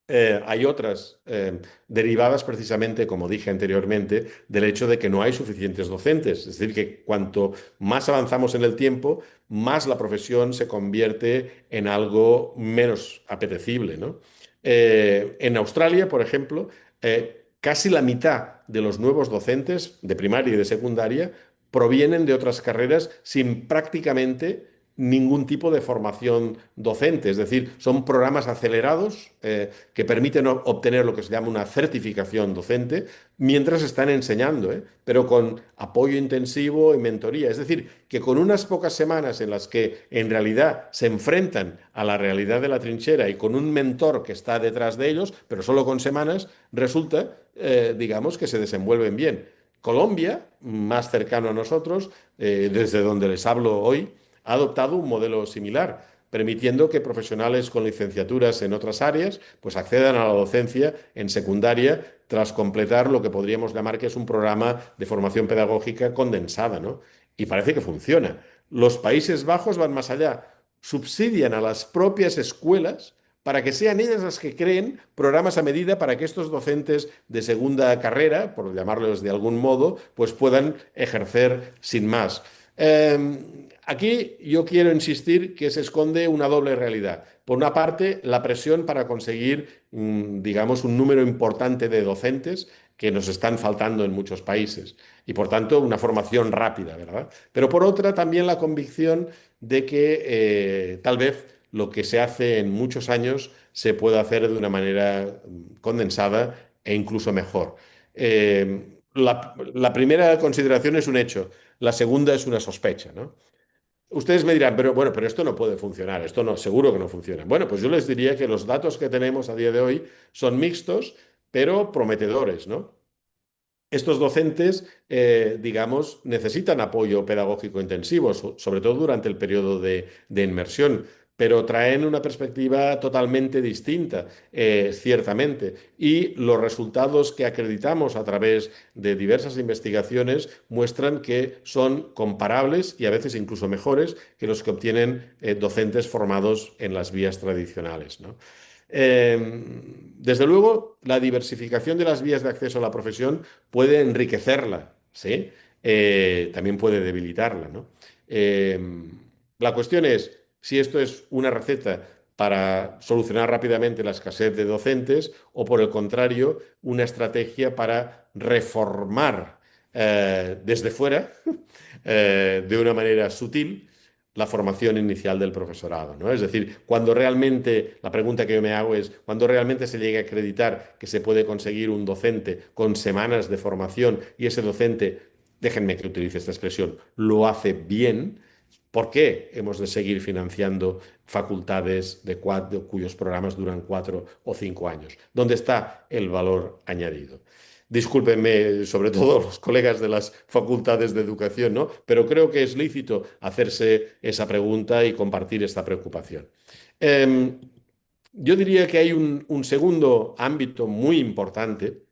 hay otras derivadas precisamente, como dije anteriormente, del hecho de que no hay suficientes docentes. Es decir, que cuanto más avanzamos en el tiempo, más la profesión se convierte en algo menos apetecible, ¿no? En Australia, por ejemplo, casi la mitad de los nuevos docentes de primaria y de secundaria provienen de otras carreras sin prácticamente ningún tipo de formación docente. Es decir, son programas acelerados que permiten obtener lo que se llama una certificación docente mientras están enseñando, pero con apoyo intensivo y mentoría. Es decir, que con unas pocas semanas en las que en realidad se enfrentan a la realidad de la trinchera y con un mentor que está detrás de ellos, pero solo con semanas, resulta, digamos, que se desenvuelven bien. Colombia, más cercano a nosotros, desde donde les hablo hoy, ha adoptado un modelo similar, permitiendo que profesionales con licenciaturas en otras áreas pues accedan a la docencia en secundaria tras completar lo que podríamos llamar que es un programa de formación pedagógica condensada, ¿no? Y parece que funciona. Los Países Bajos van más allá, subsidian a las propias escuelas para que sean ellas las que creen programas a medida para que estos docentes de segunda carrera, por llamarlos de algún modo, pues puedan ejercer sin más. Aquí yo quiero insistir que se esconde una doble realidad. Por una parte, la presión para conseguir, digamos, un número importante de docentes que nos están faltando en muchos países y, por tanto, una formación rápida, ¿verdad? Pero por otra, también la convicción de que tal vez lo que se hace en muchos años se pueda hacer de una manera condensada e incluso mejor. La primera consideración es un hecho, la segunda es una sospecha, ¿no? Ustedes me dirán, pero bueno, pero esto no puede funcionar, esto no, seguro que no funciona. Bueno, pues yo les diría que los datos que tenemos a día de hoy son mixtos, pero prometedores, ¿no? Estos docentes, digamos, necesitan apoyo pedagógico intensivo, sobre todo durante el periodo de inmersión, pero traen una perspectiva totalmente distinta, ciertamente. Y los resultados que acreditamos a través de diversas investigaciones muestran que son comparables y a veces incluso mejores que los que obtienen docentes formados en las vías tradicionales, ¿no? Desde luego, la diversificación de las vías de acceso a la profesión puede enriquecerla, ¿sí? También puede debilitarla, ¿no? Eh, la cuestión es si esto es una receta para solucionar rápidamente la escasez de docentes o, por el contrario, una estrategia para reformar desde fuera, de una manera sutil, la formación inicial del profesorado, ¿no? Es decir, cuando realmente, la pregunta que yo me hago es, cuando realmente se llegue a acreditar que se puede conseguir un docente con semanas de formación y ese docente, déjenme que utilice esta expresión, lo hace bien, ¿por qué hemos de seguir financiando facultades cuyos programas duran 4 o 5 años? ¿Dónde está el valor añadido? Discúlpenme, sobre todo los colegas de las facultades de educación, ¿no? Pero creo que es lícito hacerse esa pregunta y compartir esta preocupación. Em, yo diría que hay un segundo ámbito muy importante,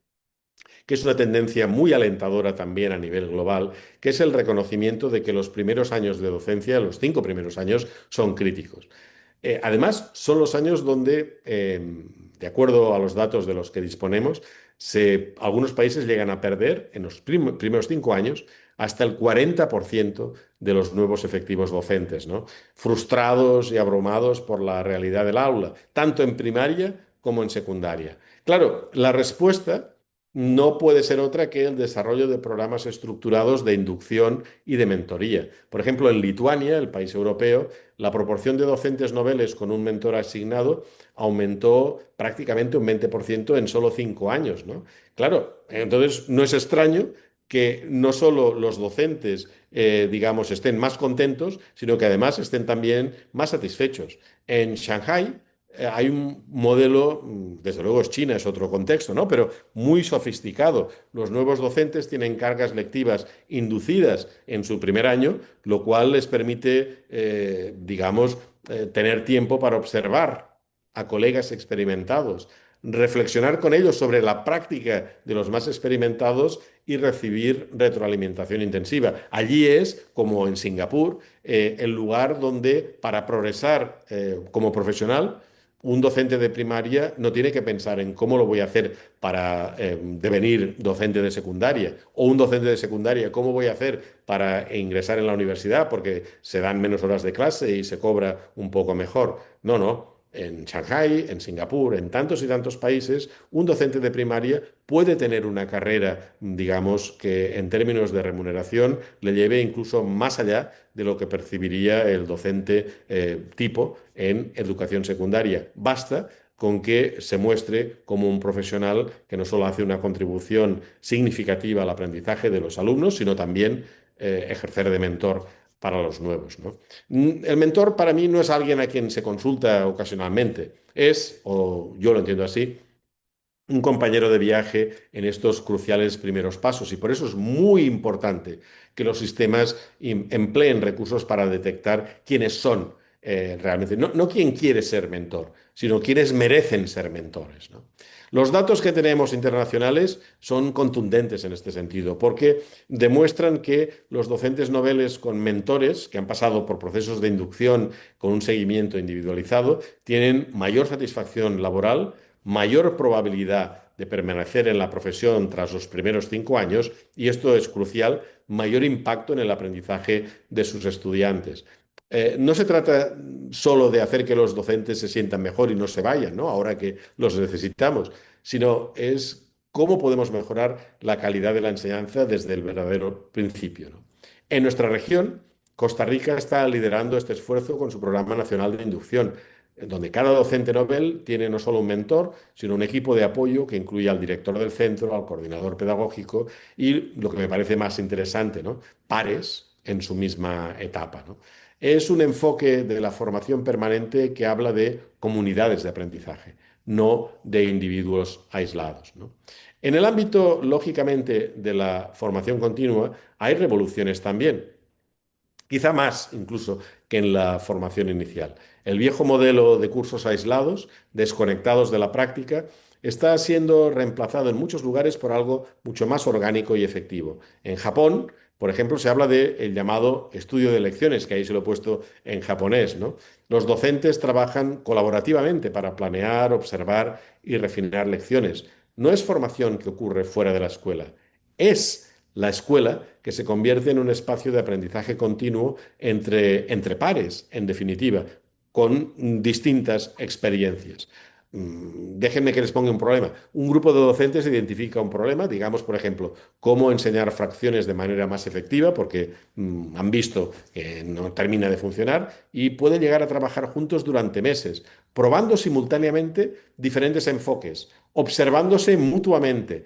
que es una tendencia muy alentadora también a nivel global, que es el reconocimiento de que los primeros años de docencia, los 5 primeros años, son críticos. Además, son los años donde, de acuerdo a los datos de los que disponemos, algunos países llegan a perder en los primeros 5 años hasta el 40% de los nuevos efectivos docentes, ¿no? Frustrados y abrumados por la realidad del aula, tanto en primaria como en secundaria. Claro, la respuesta no puede ser otra que el desarrollo de programas estructurados de inducción y de mentoría. Por ejemplo, en Lituania, el país europeo, la proporción de docentes noveles con un mentor asignado aumentó prácticamente un 20% en solo 5 años, ¿no? Claro, entonces no es extraño que no solo los docentes, digamos, estén más contentos, sino que además estén también más satisfechos. En Shanghái hay un modelo, desde luego es China, es otro contexto, ¿no? Pero muy sofisticado. Los nuevos docentes tienen cargas lectivas inducidas en su primer año, lo cual les permite, digamos, tener tiempo para observar a colegas experimentados, reflexionar con ellos sobre la práctica de los más experimentados y recibir retroalimentación intensiva. Allí es, como en Singapur, el lugar donde para progresar como profesional, un docente de primaria no tiene que pensar en cómo lo voy a hacer para devenir docente de secundaria, o un docente de secundaria, cómo voy a hacer para ingresar en la universidad porque se dan menos horas de clase y se cobra un poco mejor. No, no. En Shanghái, en Singapur, en tantos y tantos países, un docente de primaria puede tener una carrera, digamos, que en términos de remuneración le lleve incluso más allá de lo que percibiría el docente tipo en educación secundaria. Basta con que se muestre como un profesional que no solo hace una contribución significativa al aprendizaje de los alumnos, sino también ejercer de mentor para los nuevos, ¿no? El mentor para mí no es alguien a quien se consulta ocasionalmente, es, o yo lo entiendo así, un compañero de viaje en estos cruciales primeros pasos. Y por eso es muy importante que los sistemas empleen recursos para detectar quiénes son realmente, no quién quiere ser mentor, sino quiénes merecen ser mentores, ¿no? Los datos que tenemos internacionales son contundentes en este sentido, porque demuestran que los docentes noveles con mentores, que han pasado por procesos de inducción con un seguimiento individualizado, tienen mayor satisfacción laboral, mayor probabilidad de permanecer en la profesión tras los primeros 5 años y esto es crucial, mayor impacto en el aprendizaje de sus estudiantes. No se trata solo de hacer que los docentes se sientan mejor y no se vayan, ¿no? Ahora que los necesitamos, sino es cómo podemos mejorar la calidad de la enseñanza desde el verdadero principio, ¿no? En nuestra región, Costa Rica está liderando este esfuerzo con su Programa Nacional de Inducción, en donde cada docente Nobel tiene no solo un mentor, sino un equipo de apoyo que incluye al director del centro, al coordinador pedagógico y, lo que me parece más interesante, ¿no? Pares en su misma etapa, ¿no? Es un enfoque de la formación permanente que habla de comunidades de aprendizaje, no de individuos aislados, ¿no? En el ámbito, lógicamente, de la formación continua, hay revoluciones también. Quizá más incluso que en la formación inicial. El viejo modelo de cursos aislados, desconectados de la práctica, está siendo reemplazado en muchos lugares por algo mucho más orgánico y efectivo. En Japón, por ejemplo, se habla del llamado estudio de lecciones, que ahí se lo he puesto en japonés, ¿no? Los docentes trabajan colaborativamente para planear, observar y refinar lecciones. No es formación que ocurre fuera de la escuela, es la escuela que se convierte en un espacio de aprendizaje continuo entre pares, en definitiva, con distintas experiencias. Déjenme que les ponga un problema. Un grupo de docentes identifica un problema, digamos, por ejemplo, cómo enseñar fracciones de manera más efectiva, porque han visto que no termina de funcionar, y pueden llegar a trabajar juntos durante meses, probando simultáneamente diferentes enfoques, observándose mutuamente,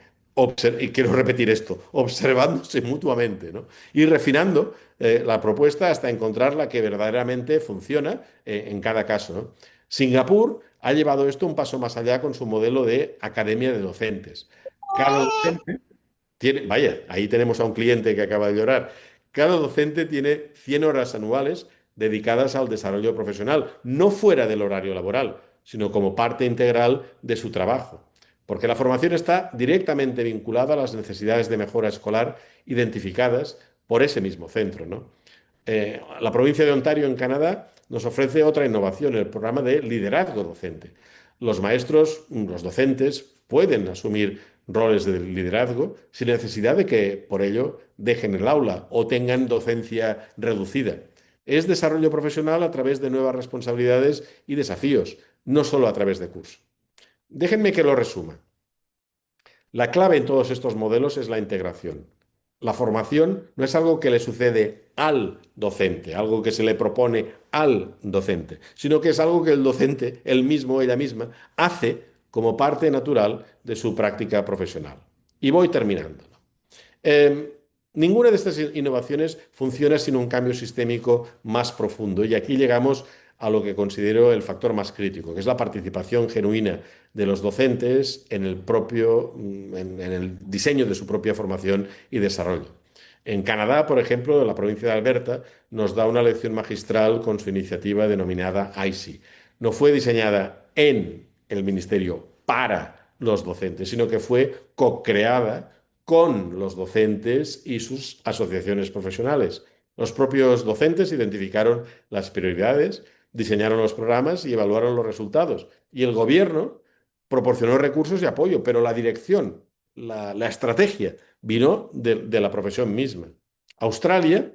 y quiero repetir esto, observándose mutuamente, ¿no? Y refinando la propuesta hasta encontrar la que verdaderamente funciona en cada caso, ¿no? Singapur ha llevado esto un paso más allá con su modelo de academia de docentes. Cada docente vaya, ahí tenemos a un cliente que acaba de llorar. Cada docente tiene 100 horas anuales dedicadas al desarrollo profesional, no fuera del horario laboral, sino como parte integral de su trabajo. Porque la formación está directamente vinculada a las necesidades de mejora escolar identificadas por ese mismo centro, ¿no? La provincia de Ontario, en Canadá, nos ofrece otra innovación, el programa de liderazgo docente. Los maestros, los docentes, pueden asumir roles de liderazgo sin necesidad de que por ello dejen el aula o tengan docencia reducida. Es desarrollo profesional a través de nuevas responsabilidades y desafíos, no solo a través de cursos. Déjenme que lo resuma. La clave en todos estos modelos es la integración. La formación no es algo que le sucede al docente, algo que se le propone al docente, sino que es algo que el docente, él mismo, ella misma, hace como parte natural de su práctica profesional. Y voy terminando. Eh, Ninguna de estas innovaciones funciona sin un cambio sistémico más profundo. Y aquí llegamos a lo que considero el factor más crítico, que es la participación genuina de los docentes en en el diseño de su propia formación y desarrollo. En Canadá, por ejemplo, la provincia de Alberta nos da una lección magistral con su iniciativa denominada ICE. No fue diseñada en el ministerio para los docentes, sino que fue co-creada con los docentes y sus asociaciones profesionales. Los propios docentes identificaron las prioridades, diseñaron los programas y evaluaron los resultados. Y el gobierno proporcionó recursos y apoyo, pero la dirección, la estrategia vino de la profesión misma. Australia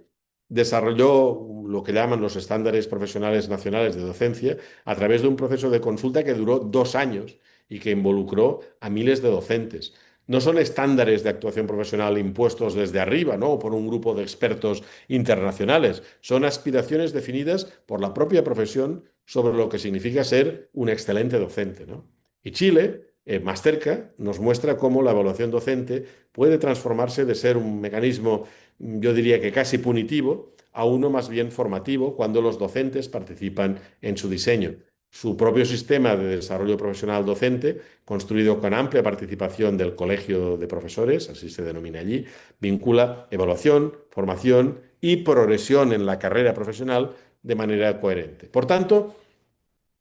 desarrolló lo que llaman los estándares profesionales nacionales de docencia a través de un proceso de consulta que duró 2 años y que involucró a miles de docentes. No son estándares de actuación profesional impuestos desde arriba, ¿no? O por un grupo de expertos internacionales. Son aspiraciones definidas por la propia profesión sobre lo que significa ser un excelente docente, ¿no? Y Chile, más cerca, nos muestra cómo la evaluación docente puede transformarse de ser un mecanismo, yo diría que casi punitivo, a uno más bien formativo cuando los docentes participan en su diseño. Su propio sistema de desarrollo profesional docente, construido con amplia participación del Colegio de Profesores, así se denomina allí, vincula evaluación, formación y progresión en la carrera profesional de manera coherente. Por tanto,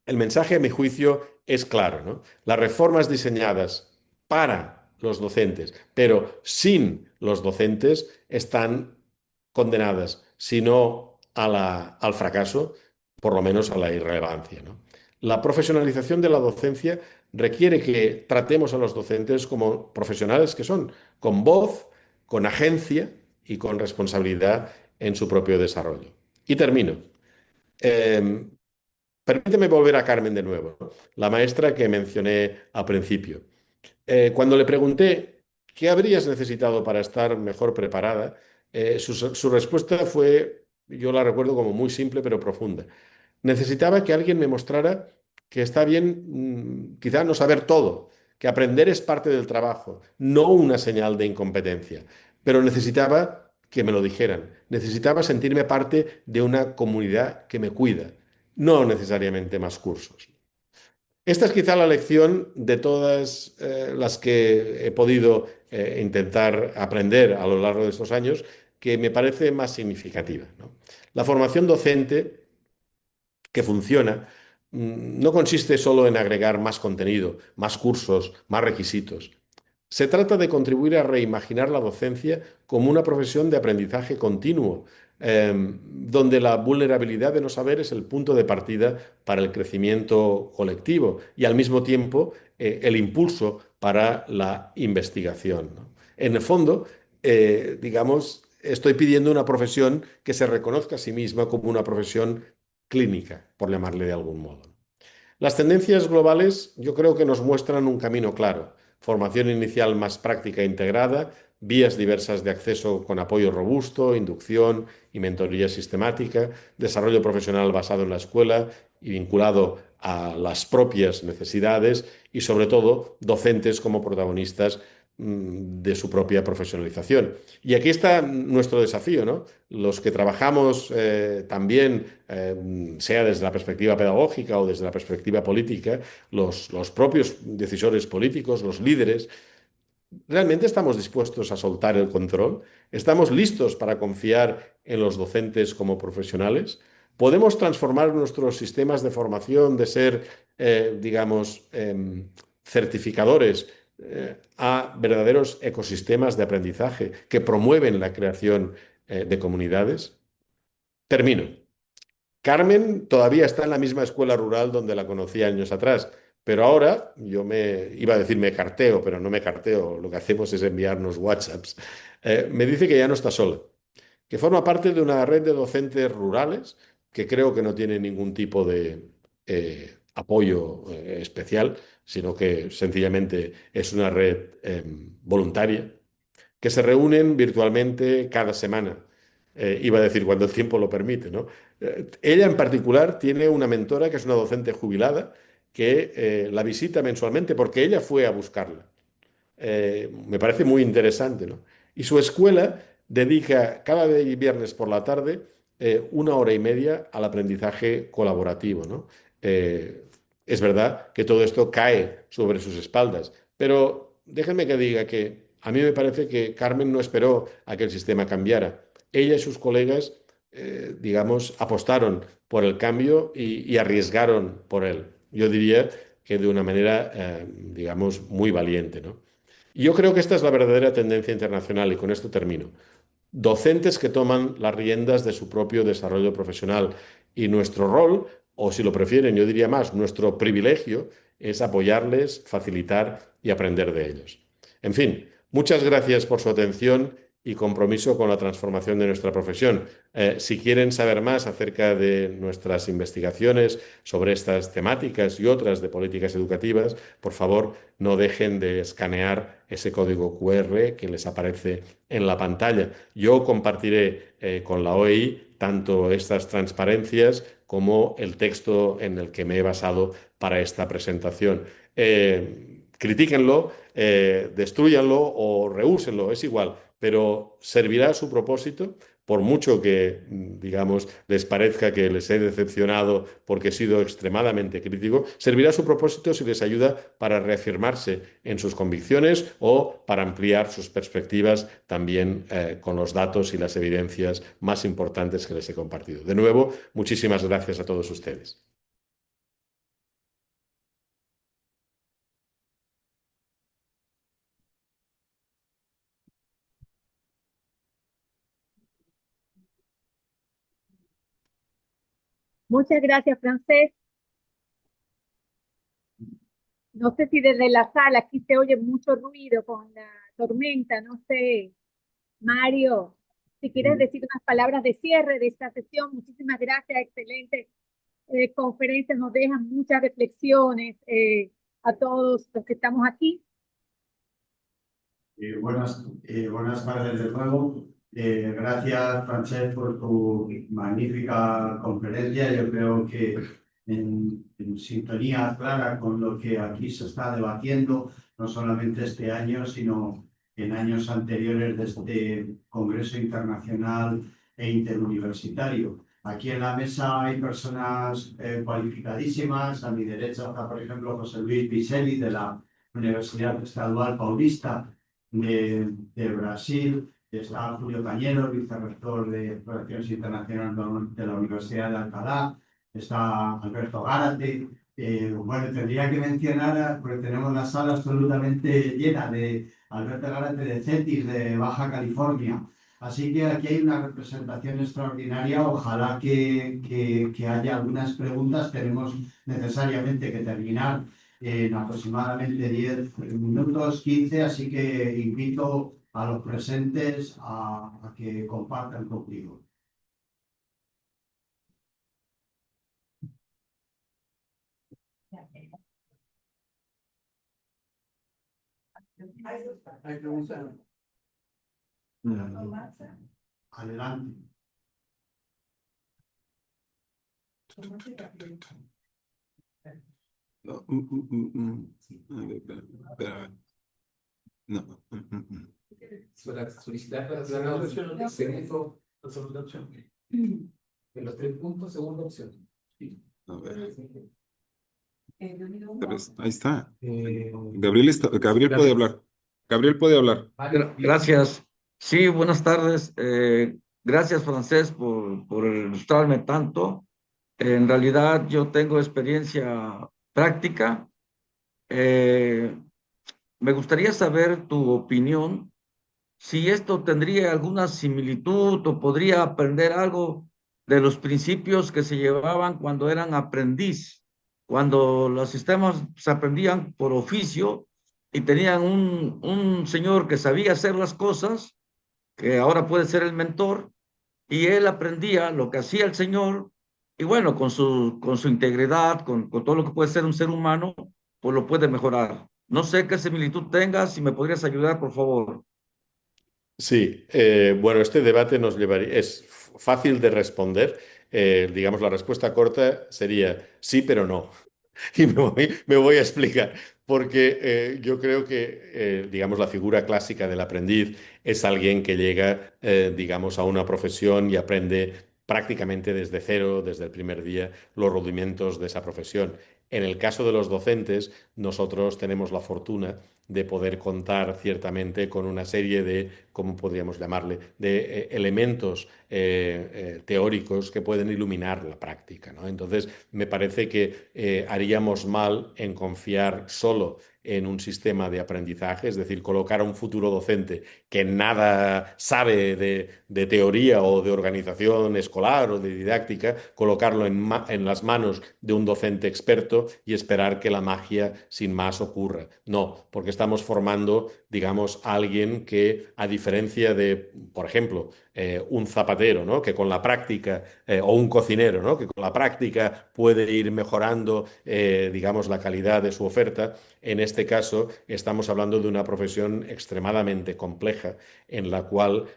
el mensaje, a mi juicio, es claro, ¿no? Las reformas diseñadas para los docentes, pero sin los docentes, están condenadas, si no al fracaso, por lo menos a la irrelevancia, ¿no? La profesionalización de la docencia requiere que tratemos a los docentes como profesionales que son, con voz, con agencia y con responsabilidad en su propio desarrollo. Y termino. Eh, Permíteme volver a Carmen de nuevo, ¿no? La maestra que mencioné al principio. Cuando le pregunté qué habrías necesitado para estar mejor preparada, su respuesta fue, yo la recuerdo como muy simple pero profunda. Necesitaba que alguien me mostrara que está bien, quizá no saber todo, que aprender es parte del trabajo, no una señal de incompetencia, pero necesitaba que me lo dijeran, necesitaba sentirme parte de una comunidad que me cuida, no necesariamente más cursos. Esta es quizá la lección de todas las que he podido intentar aprender a lo largo de estos años, que me parece más significativa, ¿no? La formación docente que funciona no consiste solo en agregar más contenido, más cursos, más requisitos. Se trata de contribuir a reimaginar la docencia como una profesión de aprendizaje continuo, donde la vulnerabilidad de no saber es el punto de partida para el crecimiento colectivo y al mismo tiempo el impulso para la investigación, ¿no? En el fondo, digamos, estoy pidiendo una profesión que se reconozca a sí misma como una profesión clínica, por llamarle de algún modo. Las tendencias globales yo creo que nos muestran un camino claro: formación inicial más práctica e integrada, vías diversas de acceso con apoyo robusto, inducción y mentoría sistemática, desarrollo profesional basado en la escuela y vinculado a las propias necesidades y sobre todo docentes como protagonistas de su propia profesionalización. Y aquí está nuestro desafío, ¿no? Los que trabajamos también, sea desde la perspectiva pedagógica o desde la perspectiva política, los propios decisores políticos, los líderes, ¿realmente estamos dispuestos a soltar el control? ¿Estamos listos para confiar en los docentes como profesionales? ¿Podemos transformar nuestros sistemas de formación de ser, digamos, certificadores a verdaderos ecosistemas de aprendizaje que promueven la creación de comunidades? Termino. Carmen todavía está en la misma escuela rural donde la conocí años atrás, pero ahora yo me iba a decir me carteo, pero no me carteo, lo que hacemos es enviarnos WhatsApps. Me dice que ya no está sola, que forma parte de una red de docentes rurales que creo que no tiene ningún tipo de apoyo especial, sino que sencillamente es una red voluntaria que se reúnen virtualmente cada semana. Iba a decir cuando el tiempo lo permite, ¿no? Ella en particular tiene una mentora que es una docente jubilada que la visita mensualmente porque ella fue a buscarla. Me parece muy interesante, ¿no? Y su escuela dedica cada viernes por la tarde 1 hora y media al aprendizaje colaborativo, ¿no? Es verdad que todo esto cae sobre sus espaldas, pero déjenme que diga que a mí me parece que Carmen no esperó a que el sistema cambiara. Ella y sus colegas, digamos, apostaron por el cambio y arriesgaron por él. Yo diría que de una manera, digamos, muy valiente, ¿no? Y yo creo que esta es la verdadera tendencia internacional y con esto termino. Docentes que toman las riendas de su propio desarrollo profesional y nuestro rol, o si lo prefieren, yo diría más, nuestro privilegio es apoyarles, facilitar y aprender de ellos. En fin, muchas gracias por su atención y compromiso con la transformación de nuestra profesión. Si quieren saber más acerca de nuestras investigaciones sobre estas temáticas y otras de políticas educativas, por favor, no dejen de escanear ese código QR que les aparece en la pantalla. Yo compartiré con la OEI tanto estas transparencias como el texto en el que me he basado para esta presentación. Critíquenlo, destruyanlo o rehúsenlo, es igual, pero servirá a su propósito, por mucho que, digamos, les parezca que les he decepcionado porque he sido extremadamente crítico, servirá a su propósito si les ayuda para reafirmarse en sus convicciones o para ampliar sus perspectivas también con los datos y las evidencias más importantes que les he compartido. De nuevo, muchísimas gracias a todos ustedes. Muchas gracias, Francés. No sé si desde la sala aquí se oye mucho ruido con la tormenta, no sé. Mario, si quieres decir unas palabras de cierre de esta sesión, muchísimas gracias, excelente conferencia, nos dejan muchas reflexiones a todos los que estamos aquí. Buenas tardes de nuevo. Gracias, Francesc, por tu magnífica conferencia. Yo creo que en sintonía clara con lo que aquí se está debatiendo, no solamente este año, sino en años anteriores de este Congreso Internacional e Interuniversitario. Aquí en la mesa hay personas cualificadísimas. A mi derecha está, por ejemplo, José Luis Piselli, de la Universidad Estadual Paulista de Brasil. Está Julio Cañero, vicerrector de Relaciones Internacionales de la Universidad de Alcalá. Está Alberto Gárate. Bueno, tendría que mencionar, porque tenemos la sala absolutamente llena de Alberto Gárate de CETIS, de Baja California. Así que aquí hay una representación extraordinaria. Ojalá que haya algunas preguntas. Tenemos necesariamente que terminar en aproximadamente 10 minutos, 15, así que invito a los presentes a que compartan conmigo. ¿Hay preguntas? Adelante. No, espera. No. Solicitar para la opción de segundo, la segunda opción. En los 3 puntos, segunda opción. Sí. A ver. Ahí está. Gabriel puede hablar. Gabriel puede hablar. Gracias. Sí, buenas tardes. Gracias, Francés, por ilustrarme tanto. En realidad, yo tengo experiencia práctica. Eh, Me gustaría saber tu opinión, si esto tendría alguna similitud o podría aprender algo de los principios que se llevaban cuando eran aprendiz, cuando los sistemas se aprendían por oficio y tenían un señor que sabía hacer las cosas, que ahora puede ser el mentor, y él aprendía lo que hacía el señor, y bueno, con su integridad, con todo lo que puede ser un ser humano, pues lo puede mejorar. No sé qué similitud tengas, si me podrías ayudar, por favor. Sí, bueno, este debate nos llevaría, es fácil de responder. Digamos, la respuesta corta sería sí, pero no. Y me voy a explicar, porque yo creo que, digamos, la figura clásica del aprendiz es alguien que llega, digamos, a una profesión y aprende prácticamente desde cero, desde el primer día, los rudimentos de esa profesión. En el caso de los docentes, nosotros tenemos la fortuna de poder contar ciertamente con una serie de, ¿cómo podríamos llamarle?, de elementos teóricos que pueden iluminar la práctica, ¿no? Entonces, me parece que haríamos mal en confiar solo en un sistema de aprendizaje, es decir, colocar a un futuro docente que nada sabe de teoría o de organización escolar o de didáctica, colocarlo en las manos de un docente experto y esperar que la magia sin más ocurra. No, porque estamos formando, digamos, a alguien que, a diferencia de, por ejemplo, un zapatero, ¿no? Que con la práctica, o un cocinero, ¿no? Que con la práctica puede ir mejorando, digamos, la calidad de su oferta. En este caso, estamos hablando de una profesión extremadamente compleja en la cual,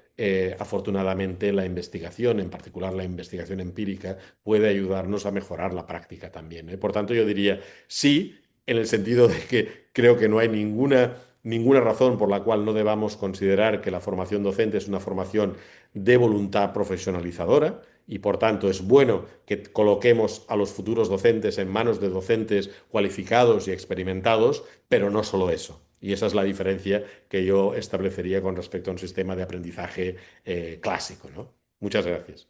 afortunadamente, la investigación, en particular la investigación empírica, puede ayudarnos a mejorar la práctica también, ¿eh? Por tanto, yo diría sí, en el sentido de que creo que no hay ninguna razón por la cual no debamos considerar que la formación docente es una formación de voluntad profesionalizadora y por tanto es bueno que coloquemos a los futuros docentes en manos de docentes cualificados y experimentados, pero no solo eso. Y esa es la diferencia que yo establecería con respecto a un sistema de aprendizaje clásico, ¿no? Muchas gracias.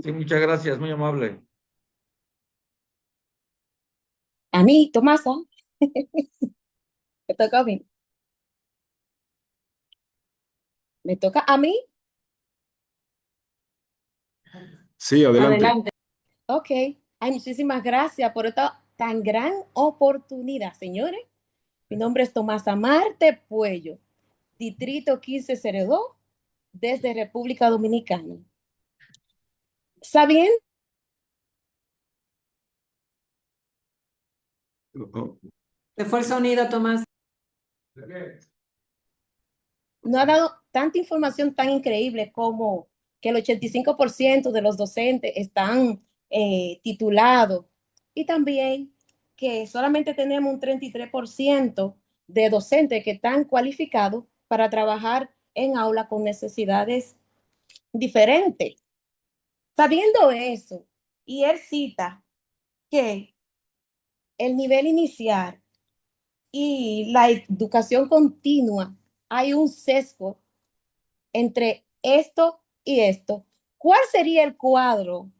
Sí, muchas gracias, muy amable. A mí, Tomasa, me toca a mí. Me toca a mí. Sí, adelante. Adelante. Ok. Ay, muchísimas gracias por esta tan gran oportunidad, señores. Mi nombre es Tomasa Marte Puello, Distrito 1502, desde República Dominicana. Sabiendo, Oh, De Fuerza Unida, Tomás. no ha dado tanta información tan increíble como que el 85% de los docentes están titulados y también que solamente tenemos un 33% de docentes que están cualificados para trabajar en aula con necesidades diferentes. Sabiendo eso, y él cita que el nivel inicial y la educación continua hay un sesgo entre esto y esto. ¿Cuál sería el cuadro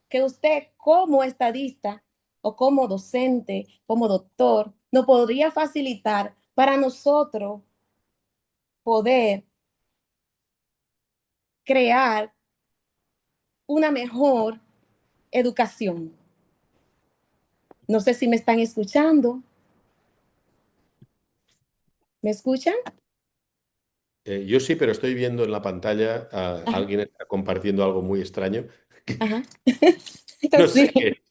que usted como estadista o como docente, como doctor, nos podría facilitar para nosotros poder crear una mejor educación? No sé si me están escuchando. ¿Me escuchan? Yo sí, pero estoy viendo en la pantalla a Ajá, alguien está compartiendo algo muy extraño. ajá. No Sí. sé qué,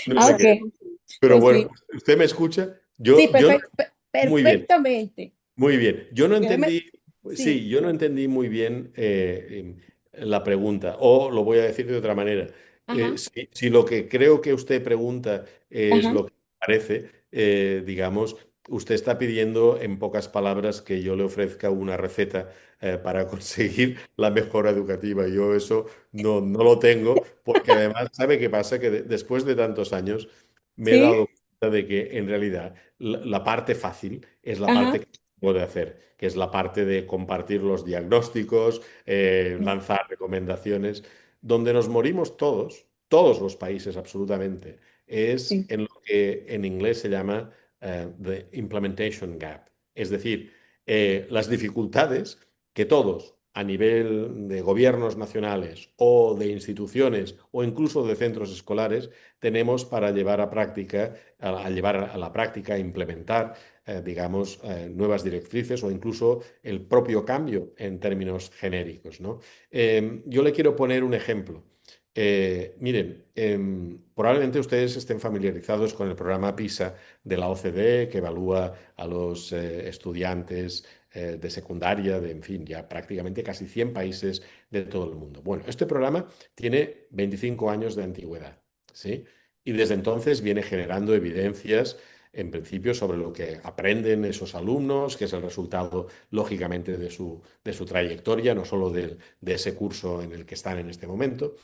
no Ah, sé ok. qué. Pero Pues sí. bueno, ¿usted me escucha? Sí, Yo no- muy bien, perfectamente. muy bien. Yo no Déjeme, entendí, sí. sí, yo no entendí muy bien la pregunta, o lo voy a decir de otra manera. Ajá, Si lo que creo que usted pregunta es ajá, lo que parece, digamos, usted está pidiendo en pocas palabras que yo le ofrezca una receta para conseguir la mejora educativa. Yo eso no lo tengo porque además, ¿sabe qué pasa? Que después de tantos años me he Sí, dado cuenta de que en realidad la parte fácil es la ajá. parte que puedo hacer, que es la parte de compartir los diagnósticos, lanzar recomendaciones. Donde nos morimos todos, todos los países absolutamente, es Sí. en lo que en inglés se llama the implementation gap. Es decir, las dificultades que todos, a nivel de gobiernos nacionales o de instituciones o incluso de centros escolares, tenemos para llevar a práctica, a llevar a la práctica, a implementar, digamos, nuevas directrices o incluso el propio cambio en términos genéricos, ¿no? Yo le quiero poner un ejemplo. Miren, probablemente ustedes estén familiarizados con el programa PISA de la OCDE, que evalúa a los estudiantes de secundaria, de, en fin, ya prácticamente casi 100 países de todo el mundo. Bueno, este programa tiene 25 años de antigüedad, ¿sí? Y desde entonces viene generando evidencias, en principio, sobre lo que aprenden esos alumnos, que es el resultado, lógicamente, de su trayectoria, no solo de ese curso en el que están en este momento.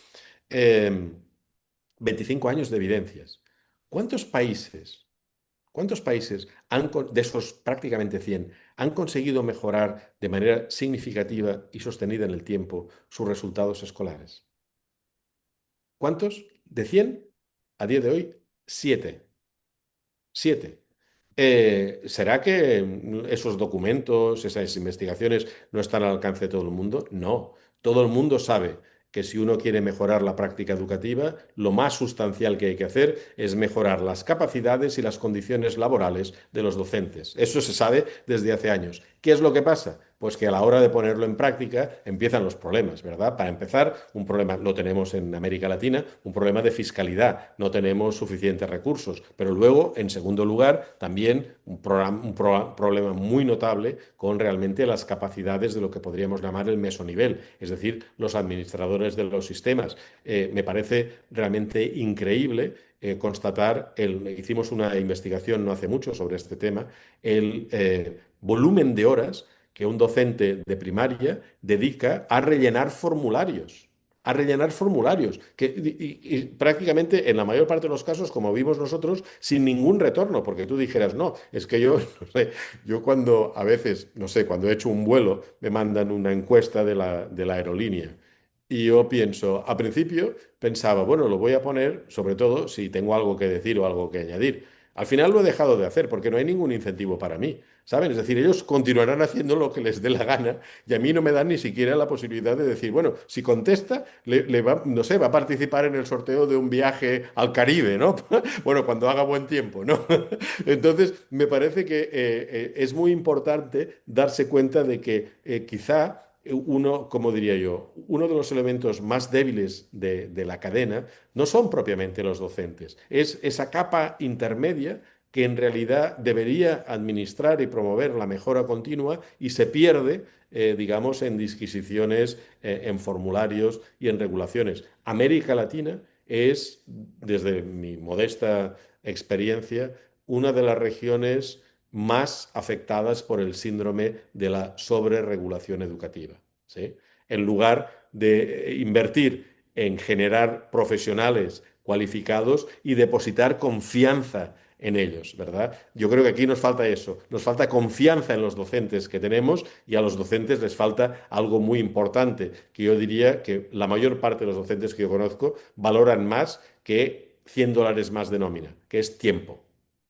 Eh, 25 años de evidencias. ¿Cuántos países, cuántos países de esos prácticamente 100 han conseguido mejorar de manera significativa y sostenida en el tiempo sus resultados escolares? ¿Cuántos? De 100 a día de hoy, 7. 7. ¿Será que esos documentos, esas investigaciones no están al alcance de todo el mundo? No. Todo el mundo sabe que si uno quiere mejorar la práctica educativa, lo más sustancial que hay que hacer es mejorar las capacidades y las condiciones laborales de los docentes. Eso se sabe desde hace años. ¿Qué es lo que pasa? Pues que a la hora de ponerlo en práctica empiezan los problemas, ¿verdad? Para empezar, un problema lo tenemos en América Latina, un problema de fiscalidad, no tenemos suficientes recursos, pero luego, en segundo lugar, también problema muy notable con realmente las capacidades de lo que podríamos llamar el mesonivel, es decir, los administradores de los sistemas. Me parece realmente increíble constatar, hicimos una investigación no hace mucho sobre este tema, el volumen de horas que un docente de primaria dedica a rellenar formularios. A rellenar formularios, y prácticamente en la mayor parte de los casos, como vimos nosotros, sin ningún retorno, porque tú dijeras, no, es que yo, no sé, yo cuando a veces, no sé, cuando he hecho un vuelo, me mandan una encuesta de la aerolínea. Y yo pienso, a principio pensaba, bueno, lo voy a poner, sobre todo si tengo algo que decir o algo que añadir. Al final lo he dejado de hacer porque no hay ningún incentivo para mí, ¿saben? Es decir, ellos continuarán haciendo lo que les dé la gana y a mí no me dan ni siquiera la posibilidad de decir, bueno, si contesta, le va, no sé, va a participar en el sorteo de un viaje al Caribe, ¿no? Bueno, cuando haga buen tiempo, ¿no? Entonces, me parece que es muy importante darse cuenta de que quizá uno, como diría yo, uno de los elementos más débiles de la cadena no son propiamente los docentes, es esa capa intermedia que en realidad debería administrar y promover la mejora continua y se pierde, digamos, en disquisiciones, en formularios y en regulaciones. América Latina es, desde mi modesta experiencia, una de las regiones más afectadas por el síndrome de la sobreregulación educativa, ¿sí? En lugar de invertir en generar profesionales cualificados y depositar confianza en ellos, ¿verdad? Yo creo que aquí nos falta eso, nos falta confianza en los docentes que tenemos y a los docentes les falta algo muy importante, que yo diría que la mayor parte de los docentes que yo conozco valoran más que $100 más de nómina, que es tiempo,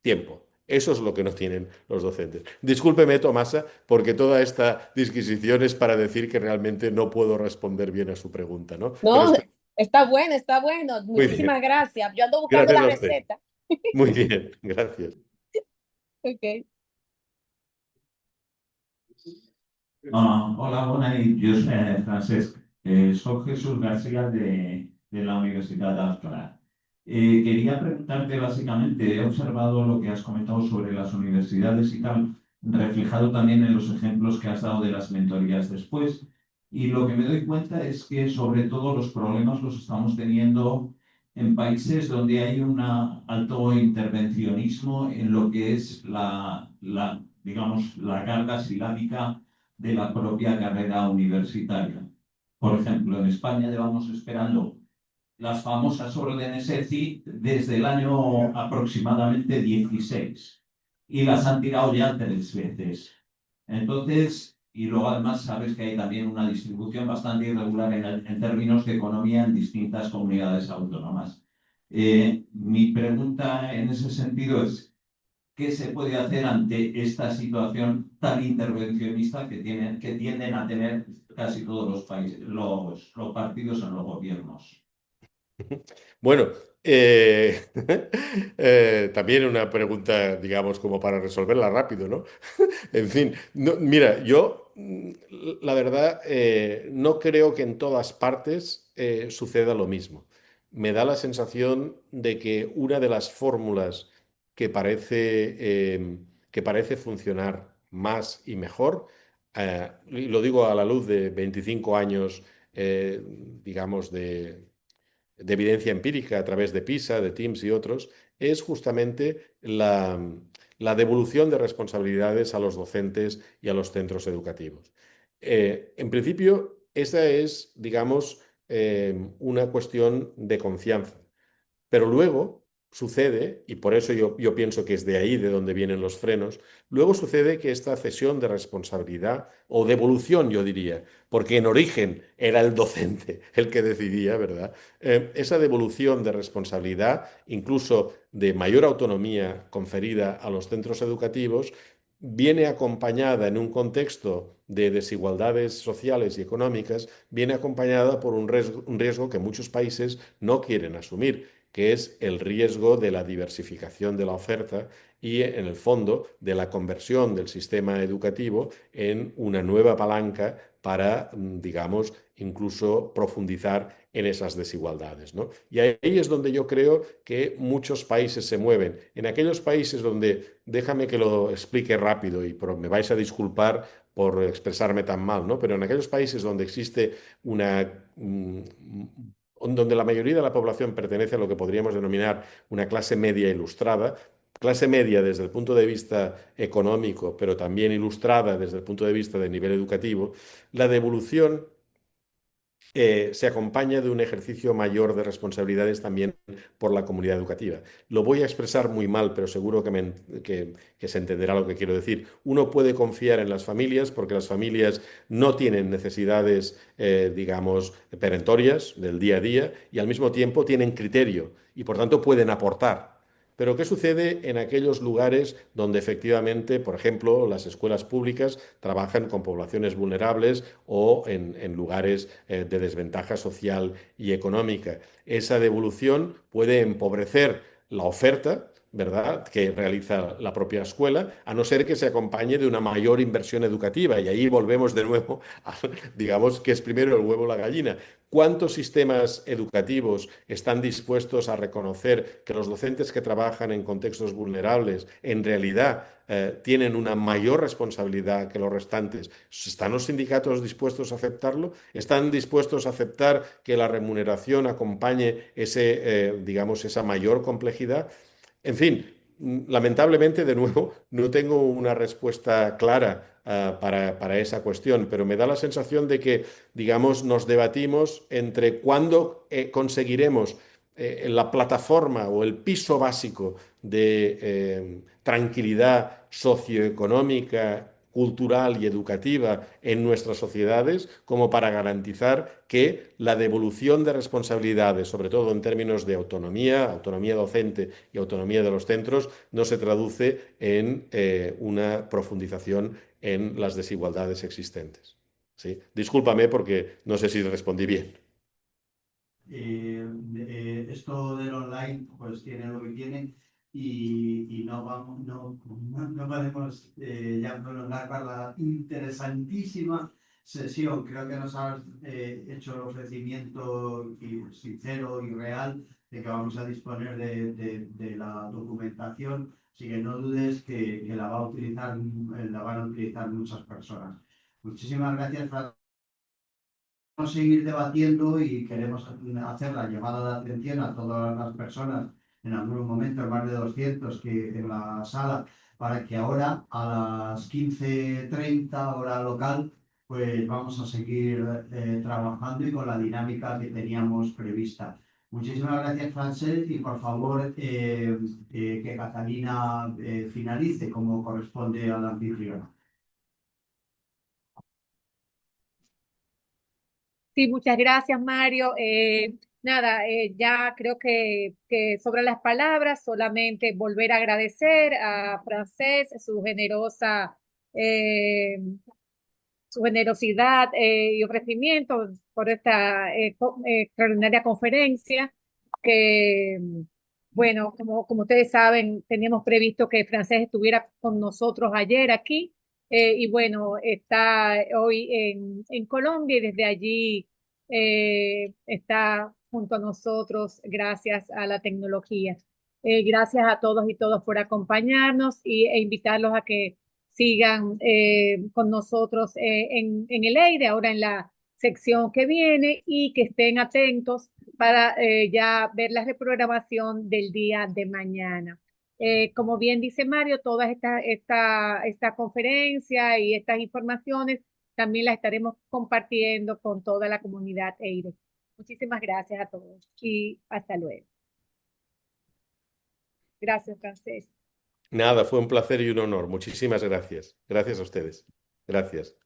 tiempo. Eso es lo que no tienen los docentes. Discúlpeme, Tomasa, porque toda esta disquisición es para decir que realmente no puedo responder bien a su pregunta, ¿no? Pero No, espero. está bueno, está bueno. Muy bien. Muchísimas gracias. Yo ando buscando Gracias la a usted. receta. Muy bien, gracias. Ok. Hola, bona nit. Jo soy Francesc. Soy Jesús García de la Universidad de Alcalá. Quería preguntarte básicamente, he observado lo que has comentado sobre las universidades y tal, reflejado también en los ejemplos que has dado de las mentorías después. Y lo que me doy cuenta es que sobre todo los problemas los estamos teniendo en países donde hay un alto intervencionismo en lo que es digamos, la carga silábica de la propia carrera universitaria. Por ejemplo, en España llevamos esperando las famosas órdenes ECI desde el año aproximadamente 16 y las han tirado ya 3 veces. Entonces, y luego además sabes que hay también una distribución bastante irregular en términos de economía en distintas comunidades autónomas. Mi pregunta en ese sentido es, ¿qué se puede hacer ante esta situación tan intervencionista que tienden a tener casi todos los países, los partidos en los gobiernos? Bueno, también una pregunta, digamos, como para resolverla rápido, ¿no? En fin, mira, yo, la verdad, no creo que en todas partes suceda lo mismo. Me da la sensación de que una de las fórmulas que parece funcionar más y mejor, y lo digo a la luz de 25 años, digamos, de evidencia empírica a través de PISA, de TIMSS y otros, es justamente la devolución de responsabilidades a los docentes y a los centros educativos. En principio, esa es, digamos, una cuestión de confianza. Pero luego sucede, y por eso yo pienso que es de ahí de donde vienen los frenos, luego sucede que esta cesión de responsabilidad, o devolución, yo diría, porque en origen era el docente el que decidía, ¿verdad? Esa devolución de responsabilidad, incluso de mayor autonomía conferida a los centros educativos, viene acompañada en un contexto de desigualdades sociales y económicas, viene acompañada por un riesgo que muchos países no quieren asumir, que es el riesgo de la diversificación de la oferta y, en el fondo, de la conversión del sistema educativo en una nueva palanca para, digamos, incluso profundizar en esas desigualdades, ¿no? Y ahí es donde yo creo que muchos países se mueven. En aquellos países donde, déjame que lo explique rápido y me vais a disculpar por expresarme tan mal, ¿no? Pero en aquellos países donde existe donde la mayoría de la población pertenece a lo que podríamos denominar una clase media ilustrada, clase media desde el punto de vista económico, pero también ilustrada desde el punto de vista del nivel educativo, la devolución se acompaña de un ejercicio mayor de responsabilidades también por la comunidad educativa. Lo voy a expresar muy mal, pero seguro que se entenderá lo que quiero decir. Uno puede confiar en las familias porque las familias no tienen necesidades, digamos, perentorias del día a día y al mismo tiempo tienen criterio y por tanto pueden aportar. Pero ¿qué sucede en aquellos lugares donde efectivamente, por ejemplo, las escuelas públicas trabajan con poblaciones vulnerables o en lugares de desventaja social y económica? Esa devolución puede empobrecer la oferta, ¿verdad?, que realiza la propia escuela, a no ser que se acompañe de una mayor inversión educativa. Y ahí volvemos de nuevo a, digamos, que es primero el huevo o la gallina. ¿Cuántos sistemas educativos están dispuestos a reconocer que los docentes que trabajan en contextos vulnerables en realidad tienen una mayor responsabilidad que los restantes? ¿Están los sindicatos dispuestos a aceptarlo? ¿Están dispuestos a aceptar que la remuneración acompañe digamos, esa mayor complejidad? En fin, lamentablemente, de nuevo, no tengo una respuesta clara para esa cuestión, pero me da la sensación de que, digamos, nos debatimos entre cuándo conseguiremos la plataforma o el piso básico de tranquilidad socioeconómica, cultural y educativa en nuestras sociedades, como para garantizar que la devolución de responsabilidades, sobre todo en términos de autonomía, autonomía docente y autonomía de los centros, no se traduce en una profundización en las desigualdades existentes. ¿Sí? Discúlpame porque no sé si respondí bien. Esto del online pues tiene lo que tiene y no podemos ya prolongar para la interesantísima sesión. Creo que nos has hecho el ofrecimiento sincero y real de que vamos a disponer de la documentación, así que no dudes que la van a utilizar muchas personas. Muchísimas gracias, Fran. seguir debatiendo y queremos hacer la llamada de atención a todas las personas, en algunos momentos más de 200 que en la sala, para que ahora a las 15:30 hora local, pues vamos a seguir trabajando y con la dinámica que teníamos prevista. Muchísimas gracias, Francesc, y por favor que Catalina finalice como corresponde a la anfitriona. Sí, muchas gracias, Mario. Nada, ya creo que sobre las palabras, solamente volver a agradecer a Francesc eh, su generosidad y ofrecimiento por esta extraordinaria conferencia que, bueno, como ustedes saben, teníamos previsto que Francesc estuviera con nosotros ayer aquí y bueno, está hoy en Colombia y desde allí está junto a nosotros gracias a la tecnología. Gracias a todos y todas por acompañarnos e invitarlos a que sigan con nosotros en el aire, ahora en la sección que viene y que estén atentos para ya ver la reprogramación del día de mañana. Como bien dice Mario, toda esta conferencia y estas informaciones también las estaremos compartiendo con toda la comunidad EIRE. Muchísimas gracias a todos y hasta luego. Gracias, Francesc. Nada, fue un placer y un honor. Muchísimas gracias. Gracias a ustedes. Gracias.